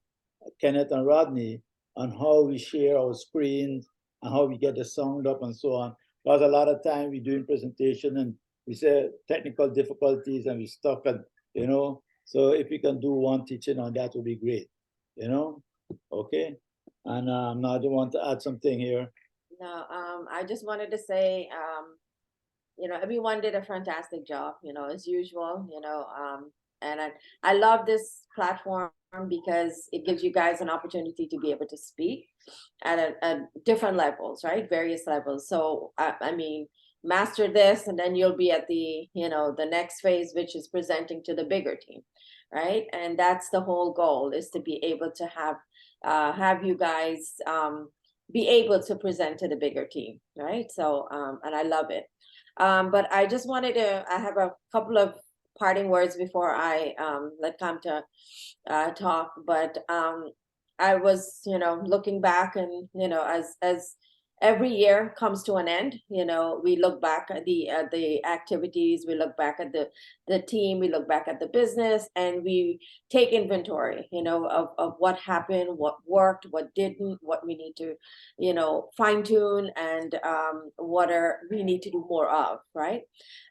Kenneth and Rodney, on how we share our screens and how we get the sound up and so on. Because a lot of time we're doing presentation and we say technical difficulties and we stuck, and you know. So if we can do one teaching on that, would be great, you know. Okay. And now I do want to add something here. No, I just wanted to say, you know, everyone did a fantastic job, you know, as usual, you know, and I love this platform because it gives you guys an opportunity to be able to speak at different levels, right? Various levels. So, I mean, master this, and then you'll be at the, you know, the next phase, which is presenting to the bigger team, right? And that's the whole goal, is to be able to have you guys be able to present to the bigger team, right? So, and I love it. But I just wanted to, I have a couple of parting words before I let Kamta talk. But I was, looking back and, as every year comes to an end, we look back at the activities, we look back at the team, we look back at the business, and we take inventory, of what happened, what worked, what didn't, what we need to, fine tune, and what we need to do more of, right?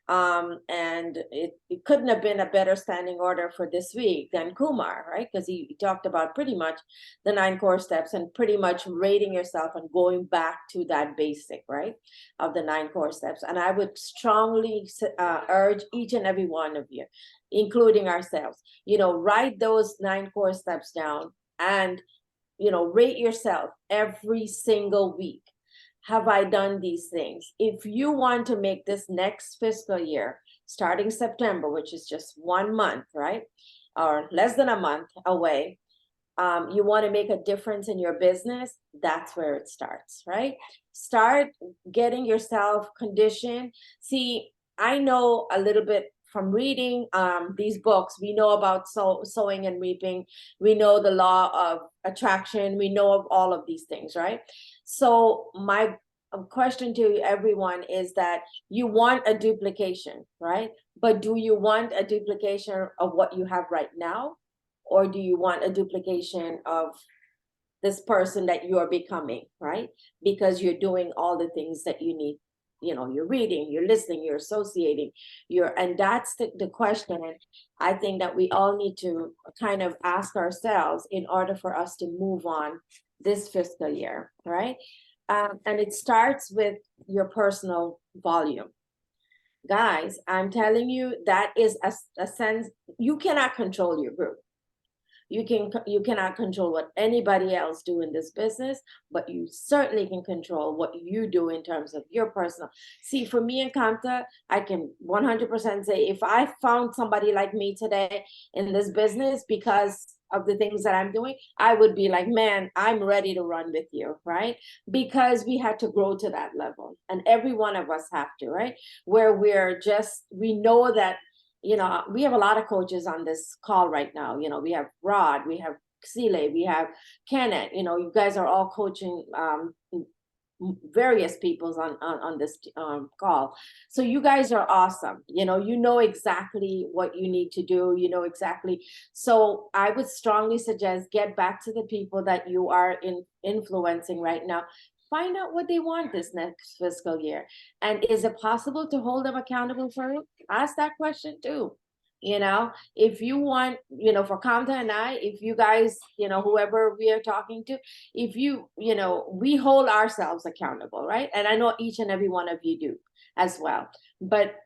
And it couldn't have been a better standing order for this week than Kumar, right? Because he talked about pretty much the 9 core steps and pretty much rating yourself and going back to that basic, right, of the 9 core steps. And I would strongly urge each and every one of you, including ourselves, write those 9 core steps down and, rate yourself every single week. Have I done these things? If you want to make this next fiscal year, starting September, which is just 1 month, right? Or less than a month away, you want to make a difference in your business, that's where it starts, right? Start getting yourself conditioned. See, I know a little bit from reading these books. We know about sowing and reaping. We know the law of attraction. We know of all of these things, right? So my question to everyone is that you want a duplication, right? But do you want a duplication of what you have right now? Or do you want a duplication of this person that you are becoming, right? Because you're doing all the things that you need. You're reading, you're listening, you're associating, and that's the question. And I think that we all need to kind of ask ourselves in order for us to move on this fiscal year, right? And it starts with your personal volume. Guys, I'm telling you, that is a sense, you cannot control your group. You cannot control what anybody else do in this business, but you certainly can control what you do in terms of your personal. See, for me and Kanta, I can 100% say if I found somebody like me today in this business because of the things that I'm doing, I would be like, man, I'm ready to run with you, right? Because we had to grow to that level, and every one of us have to, right? Where we know that, we have a lot of coaches on this call right now. We have Rod, we have Sile, we have Kenneth, you guys are all coaching various peoples on this call. So you guys are awesome. You know exactly what you need to do, exactly. So I would strongly suggest get back to the people that you are influencing right now. Find out what they want this next fiscal year. And is it possible to hold them accountable for it? Ask that question too. If you want, for Kamta and I, if you guys, whoever we are talking to, if we hold ourselves accountable, right? And I know each and every one of you do as well. But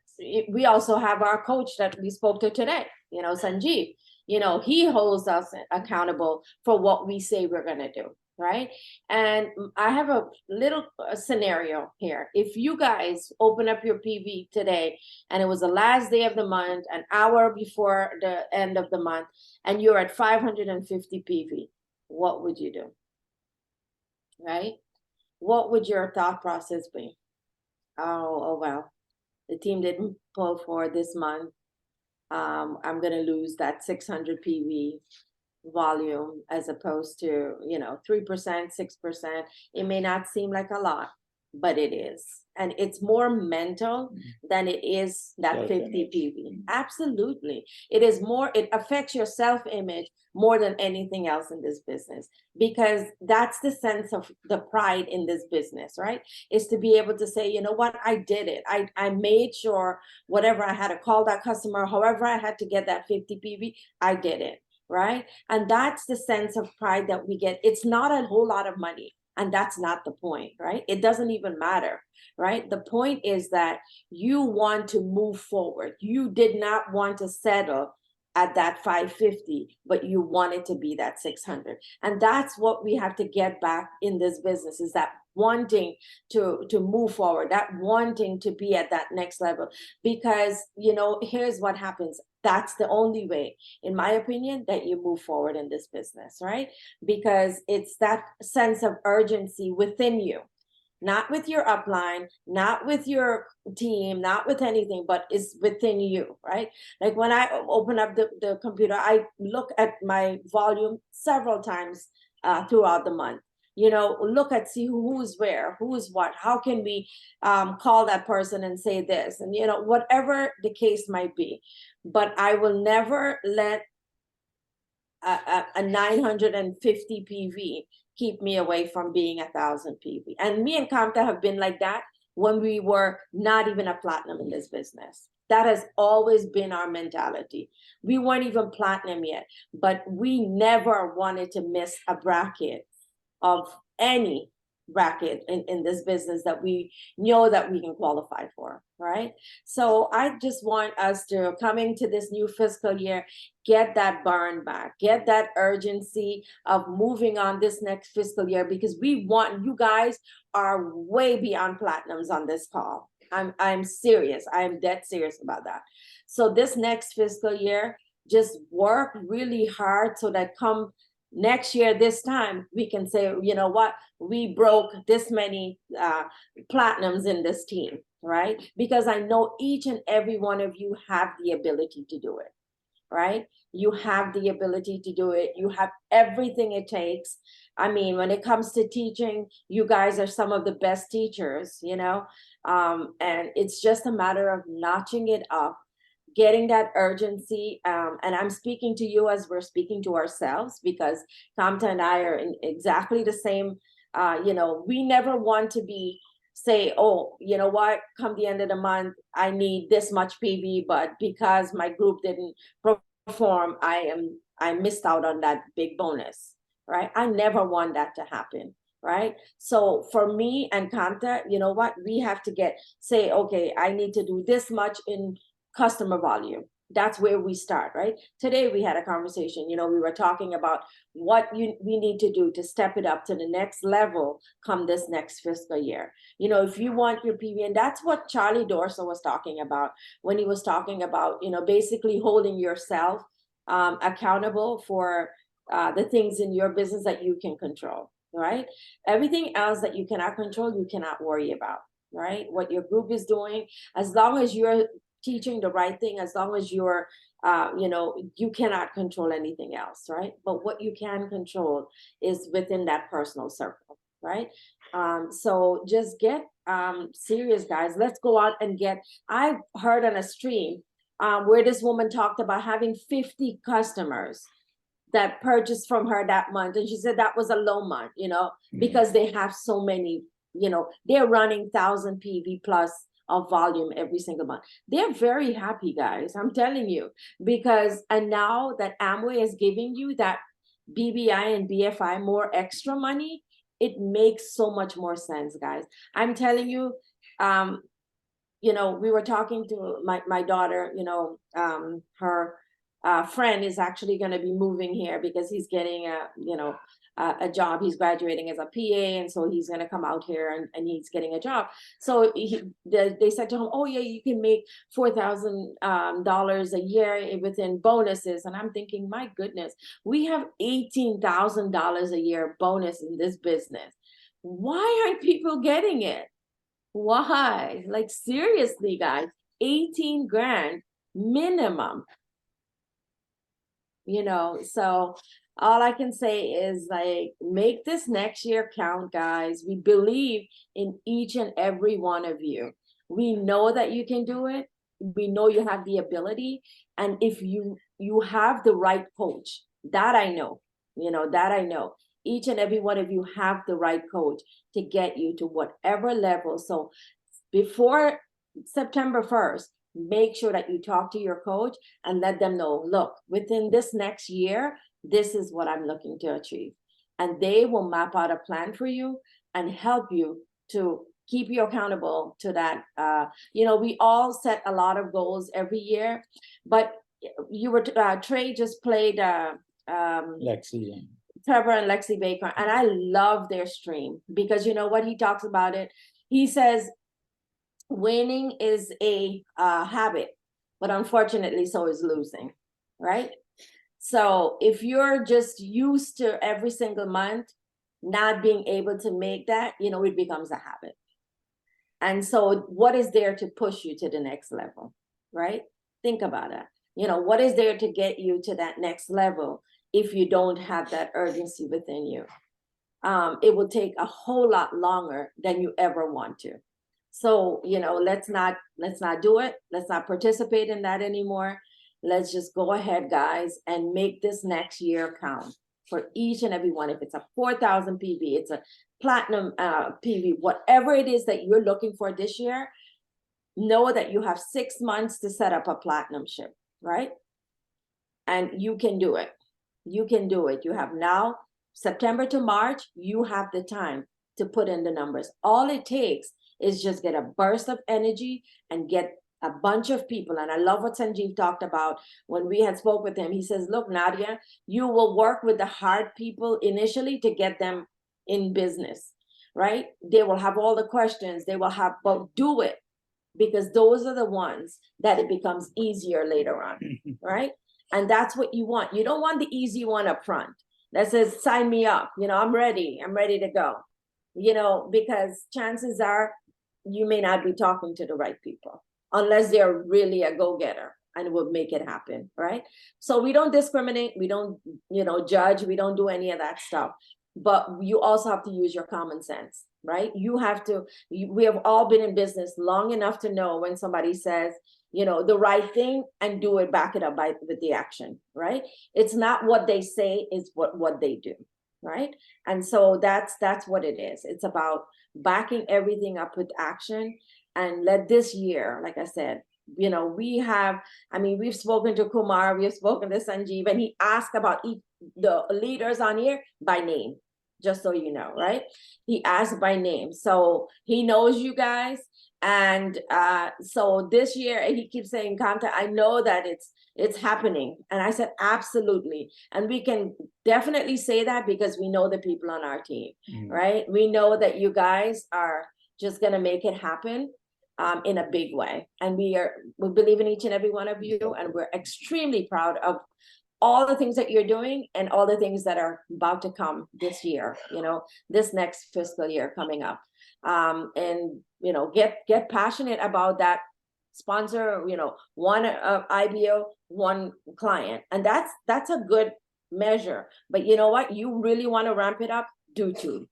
we also have our coach that we spoke to today, Sanjeev. He holds us accountable for what we say we're going to do. Right. And I have a little scenario here. If you guys open up your PV today and it was the last day of the month, an hour before the end of the month, and you're at 550 PV, what would you do? Right? What would your thought process be? Oh, well, the team didn't pull for this month. I'm going to lose that 600 PV volume as opposed to 3%, 6%. It may not seem like a lot, but it is, and it's more mental than it is that 50 PV. Absolutely, it is more. It affects your self-image more than anything else in this business, because that's the sense of the pride in this business, right? Is to be able to say, you know what, I did it. I made sure whatever I had to call that customer, however I had to get that 50 PV, I did it. Right? And that's the sense of pride that we get. It's not a whole lot of money. And that's not the point, right? It doesn't even matter, right? The point is that you want to move forward. You did not want to settle at that 550, but you wanted to be that 600. And that's what we have to get back in this business, is that wanting to move forward, that wanting to be at that next level. Because, here's what happens. That's the only way, in my opinion, that you move forward in this business, right? Because it's that sense of urgency within you, not with your upline, not with your team, not with anything, but it's within you, right? Like when I open up the computer, I look at my volume several times throughout the month. You know, look at, see who's where, who's what, how can we call that person and say this, and you know, whatever the case might be. But I will never let a 950 PV keep me away from being 1,000 PV. And me and Kamta have been like that when we were not even a platinum in this business. That has always been our mentality. We weren't even platinum yet, but we never wanted to miss a bracket of any bracket in this business that we know that we can qualify for, right? So I just want us to, coming to this new fiscal year, get that burn back, get that urgency of moving on this next fiscal year, because we want, you guys are way beyond platinums on this call. I'm serious. I'm dead serious about that. So this next fiscal year, just work really hard so that come next year, this time, we can say, you know what, we broke this many platinums in this team, right? Because I know each and every one of you have the ability to do it, right? You have the ability to do it. You have everything it takes. I mean, when it comes to teaching, you guys are some of the best teachers, you know, and it's just a matter of notching it up, getting that urgency. And I'm speaking to you as we're speaking to ourselves, because Kamta and I are in exactly the same, you know, we never want to be, say, oh, you know what, come the end of the month, I need this much PV, but because my group didn't perform, I missed out on that big bonus, right? I never want that to happen, right? So for me and Kamta, you know what, we have to say, okay, I need to do this much in customer volume. That's where we start, right? Today we had a conversation, you know, we were talking about what we need to do to step it up to the next level come this next fiscal year. You know, if you want your PV, and that's what Charlie Dorso was talking about when he was talking about, you know, basically holding yourself accountable for the things in your business that you can control, right? Everything else that you cannot control, you cannot worry about, right? What your group is doing, as long as you're teaching the right thing, as long as you're, you know, you cannot control anything else, right? But what you can control is within that personal circle, right? So just get serious, guys. Let's go out and I heard on a stream where this woman talked about having 50 customers that purchased from her that month. And she said that was a low month, you know, because they have so many, you know, they're running 1,000 PV plus of volume every single month. They're very happy, guys. I'm telling you, because, and now that Amway is giving you that BBI and BFI more extra money, it makes so much more sense, guys. I'm telling you, you know, we were talking to my daughter, you know, her friend is actually going to be moving here because he's getting a job. He's graduating as a PA, and so he's going to come out here and he's getting a job. So they said to him, oh yeah, you can make $4,000 a year within bonuses. And I'm thinking, my goodness, we have $18,000 a year bonus in this business. Why aren't people getting it? Why? Like, seriously, guys, 18 grand minimum. You know, so all I can say is, like, make this next year count, guys. We believe in each and every one of you. We know that you can do it. We know you have the ability. And if you have the right coach, that I know, you know, that I know. Each and every one of you have the right coach to get you to whatever level. So before September 1st, make sure that you talk to your coach and let them know, look, within this next year, this is what I'm looking to achieve. And they will map out a plan for you and help you to keep you accountable to that. You know, we all set a lot of goals every year, but you were, Trey just played Lexi. Trevor and Lexi Baker, and I love their stream because you know what, he talks about it. He says, winning is a habit, but unfortunately, so is losing, right? So if you're just used to every single month not being able to make that, you know, it becomes a habit. And so what is there to push you to the next level, right? Think about it. You know, what is there to get you to that next level if you don't have that urgency within you. It will take a whole lot longer than you ever want to. So, you know, let's not do it. Let's not participate in that anymore. Let's just go ahead, guys, and make this next year count for each and every one. If it's a 4,000 PV, it's a platinum PV, whatever it is that you're looking for this year, know that you have 6 months to set up a platinum ship, right? And you can do it. You can do it. You have now September to March, you have the time to put in the numbers. All it takes is just get a burst of energy and get a bunch of people. And I love what Sanjeev talked about when we had spoke with him. He says, look, Nadia, you will work with the hard people initially to get them in business, right? They will have all the questions. They will have, but do it, because those are the ones that it becomes easier later on, right? And that's what you want. You don't want the easy one up front that says, sign me up, you know, I'm ready to go, you know, because chances are you may not be talking to the right people unless they're really a go-getter and will make it happen, right? So we don't discriminate, we don't, you know, judge, we don't do any of that stuff. But you also have to use your common sense, right? You have to, we have all been in business long enough to know when somebody says, you know, the right thing, and do it, back it up with the action, right? It's not what they say, it's what they do, right? And so that's what it is. It's about backing everything up with action, and let this year, like I said, you know, we've spoken to Kumar, we've spoken to Sanjeev, and he asked about the leaders on here by name, just so you know, right? He asked by name, so he knows you guys. And so this year, he keeps saying, Kanta, I know that it's happening. And I said, absolutely. And we can definitely say that because we know the people on our team, right? We know that you guys are just going to make it happen in a big way. And we believe in each and every one of you. And we're extremely proud of all the things that you're doing and all the things that are about to come this year, you know, this next fiscal year coming up. And, you know, get passionate about that. Sponsor, you know, one IBO, one client. And that's a good measure. But you know what? You really want to ramp it up, do 2,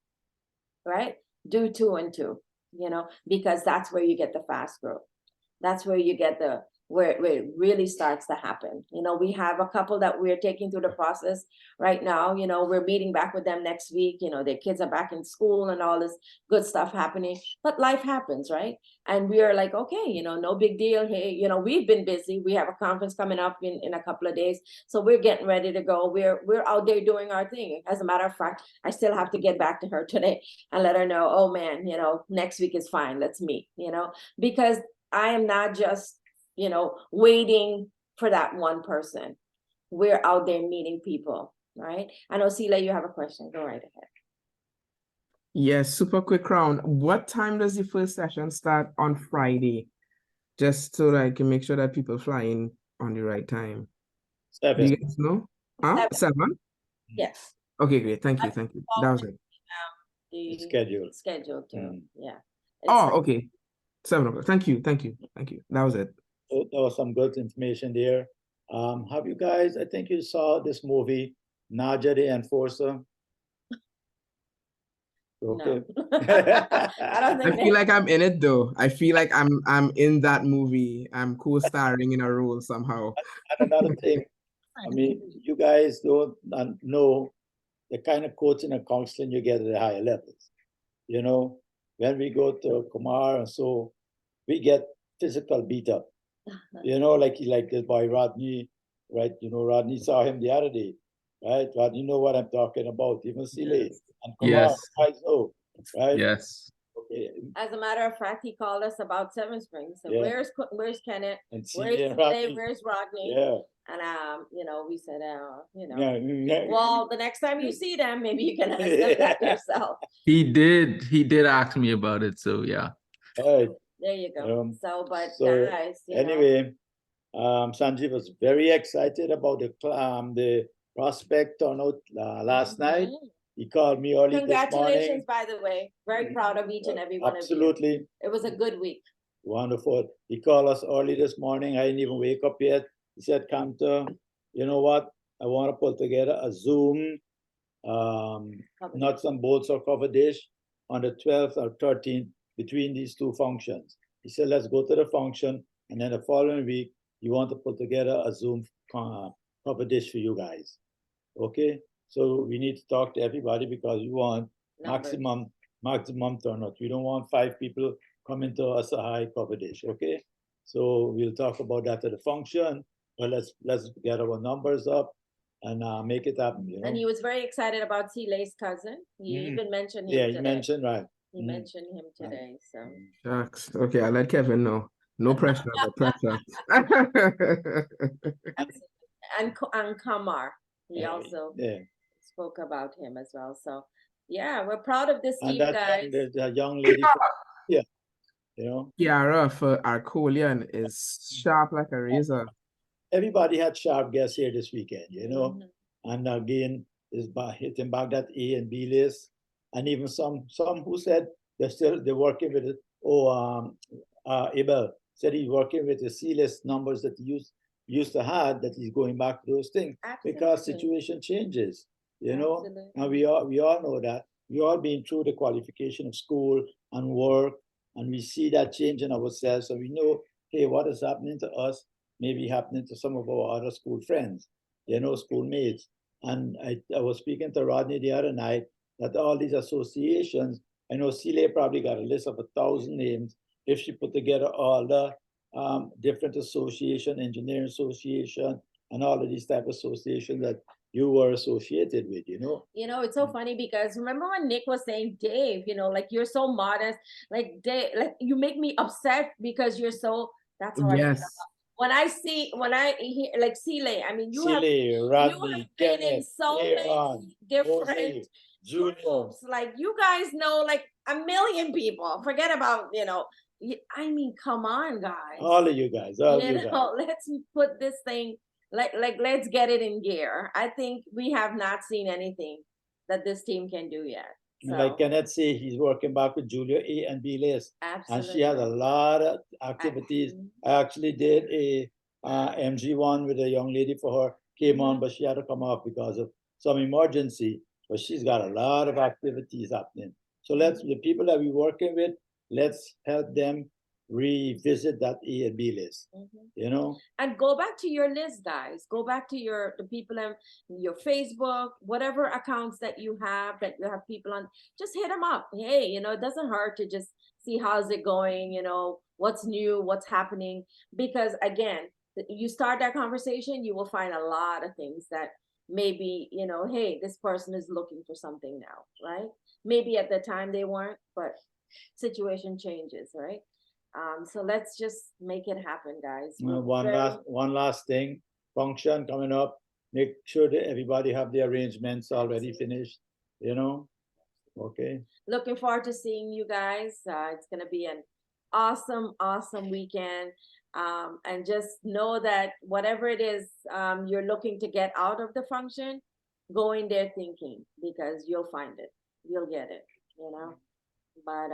right? Do 2 and 2, you know, because that's where you get the fast growth. That's where you get where it really starts to happen. You know, we have a couple that we're taking through the process right now. You know, we're meeting back with them next week. You know, their kids are back in school and all this good stuff happening, but life happens, right? And we are like, okay, you know, no big deal. Hey, you know, we've been busy. We have a conference coming up in a couple of days. So we're getting ready to go. We're out there doing our thing. As a matter of fact, I still have to get back to her today and let her know, oh man, you know, next week is fine. Let's meet, you know, because I am not just, you know, waiting for that one person. We're out there meeting people, right? I know, Celia, you have a question. Go right ahead. Yes, super quick round. What time does the first session start on Friday? Just so that I can make sure that people fly in on the right time. 7. Do you guys know? 7? Yes. Okay, great. Thank you. Thank you. That was it. The Schedule too. Yeah. Oh, okay. 7 o'clock. Thank you. Thank you. Thank you. That was it. So there was some good information there. Have you guys, I think you saw this movie, Naja the Enforcer? Okay. No. I don't think I feel like I'm in it though. I feel like I'm in that movie. I'm co-starring in a role somehow. And another thing, I mean, you guys don't know the kind of coaching and counseling you get at the higher levels. You know, when we go to Kumar and so, we get physical beat up. You know, like this boy Rodney, right? You know, Rodney saw him the other day, right? Rodney know what I'm talking about. Even Sile and Kumar, Yes. I know, right? Yes. Okay. As a matter of fact, he called us about 7 Springs. So Yeah. where's Kenneth? And Where's Sile and Sile? Rodney. Where's Rodney? Yeah. And you know, we said, you know, Yeah. well, the next time you see them, maybe you can ask them that yourself. He did ask me about it. So yeah. All right. There you go. So So guys, you know. anyway, Sanjeev was very excited about the prospect turnout last night. He called me early this morning. Congratulations, by the way. Very proud of each and every one of you. Absolutely. It was a good week. Wonderful. He called us early this morning. I didn't even wake up yet. He said, Kanta, you know what? I want to put together a Zoom nuts and bolts or cover dish on the 12th or 13th between these two functions. He said, let's go to the function, and then the following week, you want to put together a Zoom cover dish for you guys. Okay, so we need to talk to everybody because we want maximum turnout. We don't want 5 people coming to us a high cover dish. Okay, so we'll talk about that at the function, but let's get our numbers up and make it happen. You know? And he was very excited about Sile's cousin. He even mentioned him. Yeah, today. he mentioned, right. He mentioned him today. So Shucks. Okay, I'll let Kevin know. No pressure, no pressure. and Kamar, he also spoke about him as well. So yeah, we're proud of this team, guys. There's a young lady, you know. Kiara for Arcolian is sharp like a razor. Everybody had sharp guests here this weekend, you know. And again, is by hitting back that A and B list, and even some who said they're working with it. ABEL said he's working with the C list numbers that he used to have, that he's going back to those things. Absolutely. Because situation changes, you know. Absolutely. And we all know that. We all been through the qualification of school and work, and we see that change in ourselves, so we know, hey, what is happening to us maybe happening to some of our other school friends, you know, schoolmates. And I was speaking to Rodney the other night that all these associations, I know Celia probably got a list of 1,000 names if she put together all the different association, engineering association, and all of these type of associations that you were associated with, you know. You know, it's so funny because remember when Nick was saying, Dave, you know, like you're so modest, like Dave, like you make me upset because you're so, that's how I feel. When I hear like Sile, I mean, you have been in so many different groups. Like you guys know like a million people. Forget about, you know, I mean, come on, guys. All of you guys, let's put this thing, let's get it in gear. I think we have not seen anything that this team can do yet. So. Like Kenneth say, he's working back with Julia A and B list. Absolutely. And she has a lot of activities. I actually did a MG1 with a young lady for her, came on, but she had to come off because of some emergency. But she's got a lot of activities happening. So the people that we're working with, let's help them revisit that A and B list, you know? And go back to your list, guys. Go back to the people on your Facebook, whatever accounts that you have people on, just hit them up. Hey, you know, it doesn't hurt to just see how's it going, you know, what's new, what's happening. Because again, you start that conversation, you will find a lot of things that maybe, you know, hey, this person is looking for something now, right? Maybe at the time they weren't, but situation changes, right? So let's just make it happen, guys. One last thing, function coming up. Make sure that everybody have the arrangements already finished, you know? Okay. Looking forward to seeing you guys. It's going to be an awesome weekend. And just know that whatever it is you're looking to get out of the function, go in there thinking, because you'll find it. You'll get it, you know? But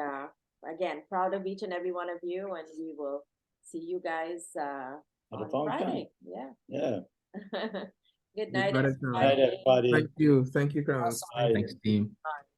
again, proud of each and every one of you, and we will see you guys on Friday. Yeah. Good night, everybody. Thank you, Crown. Thanks, team.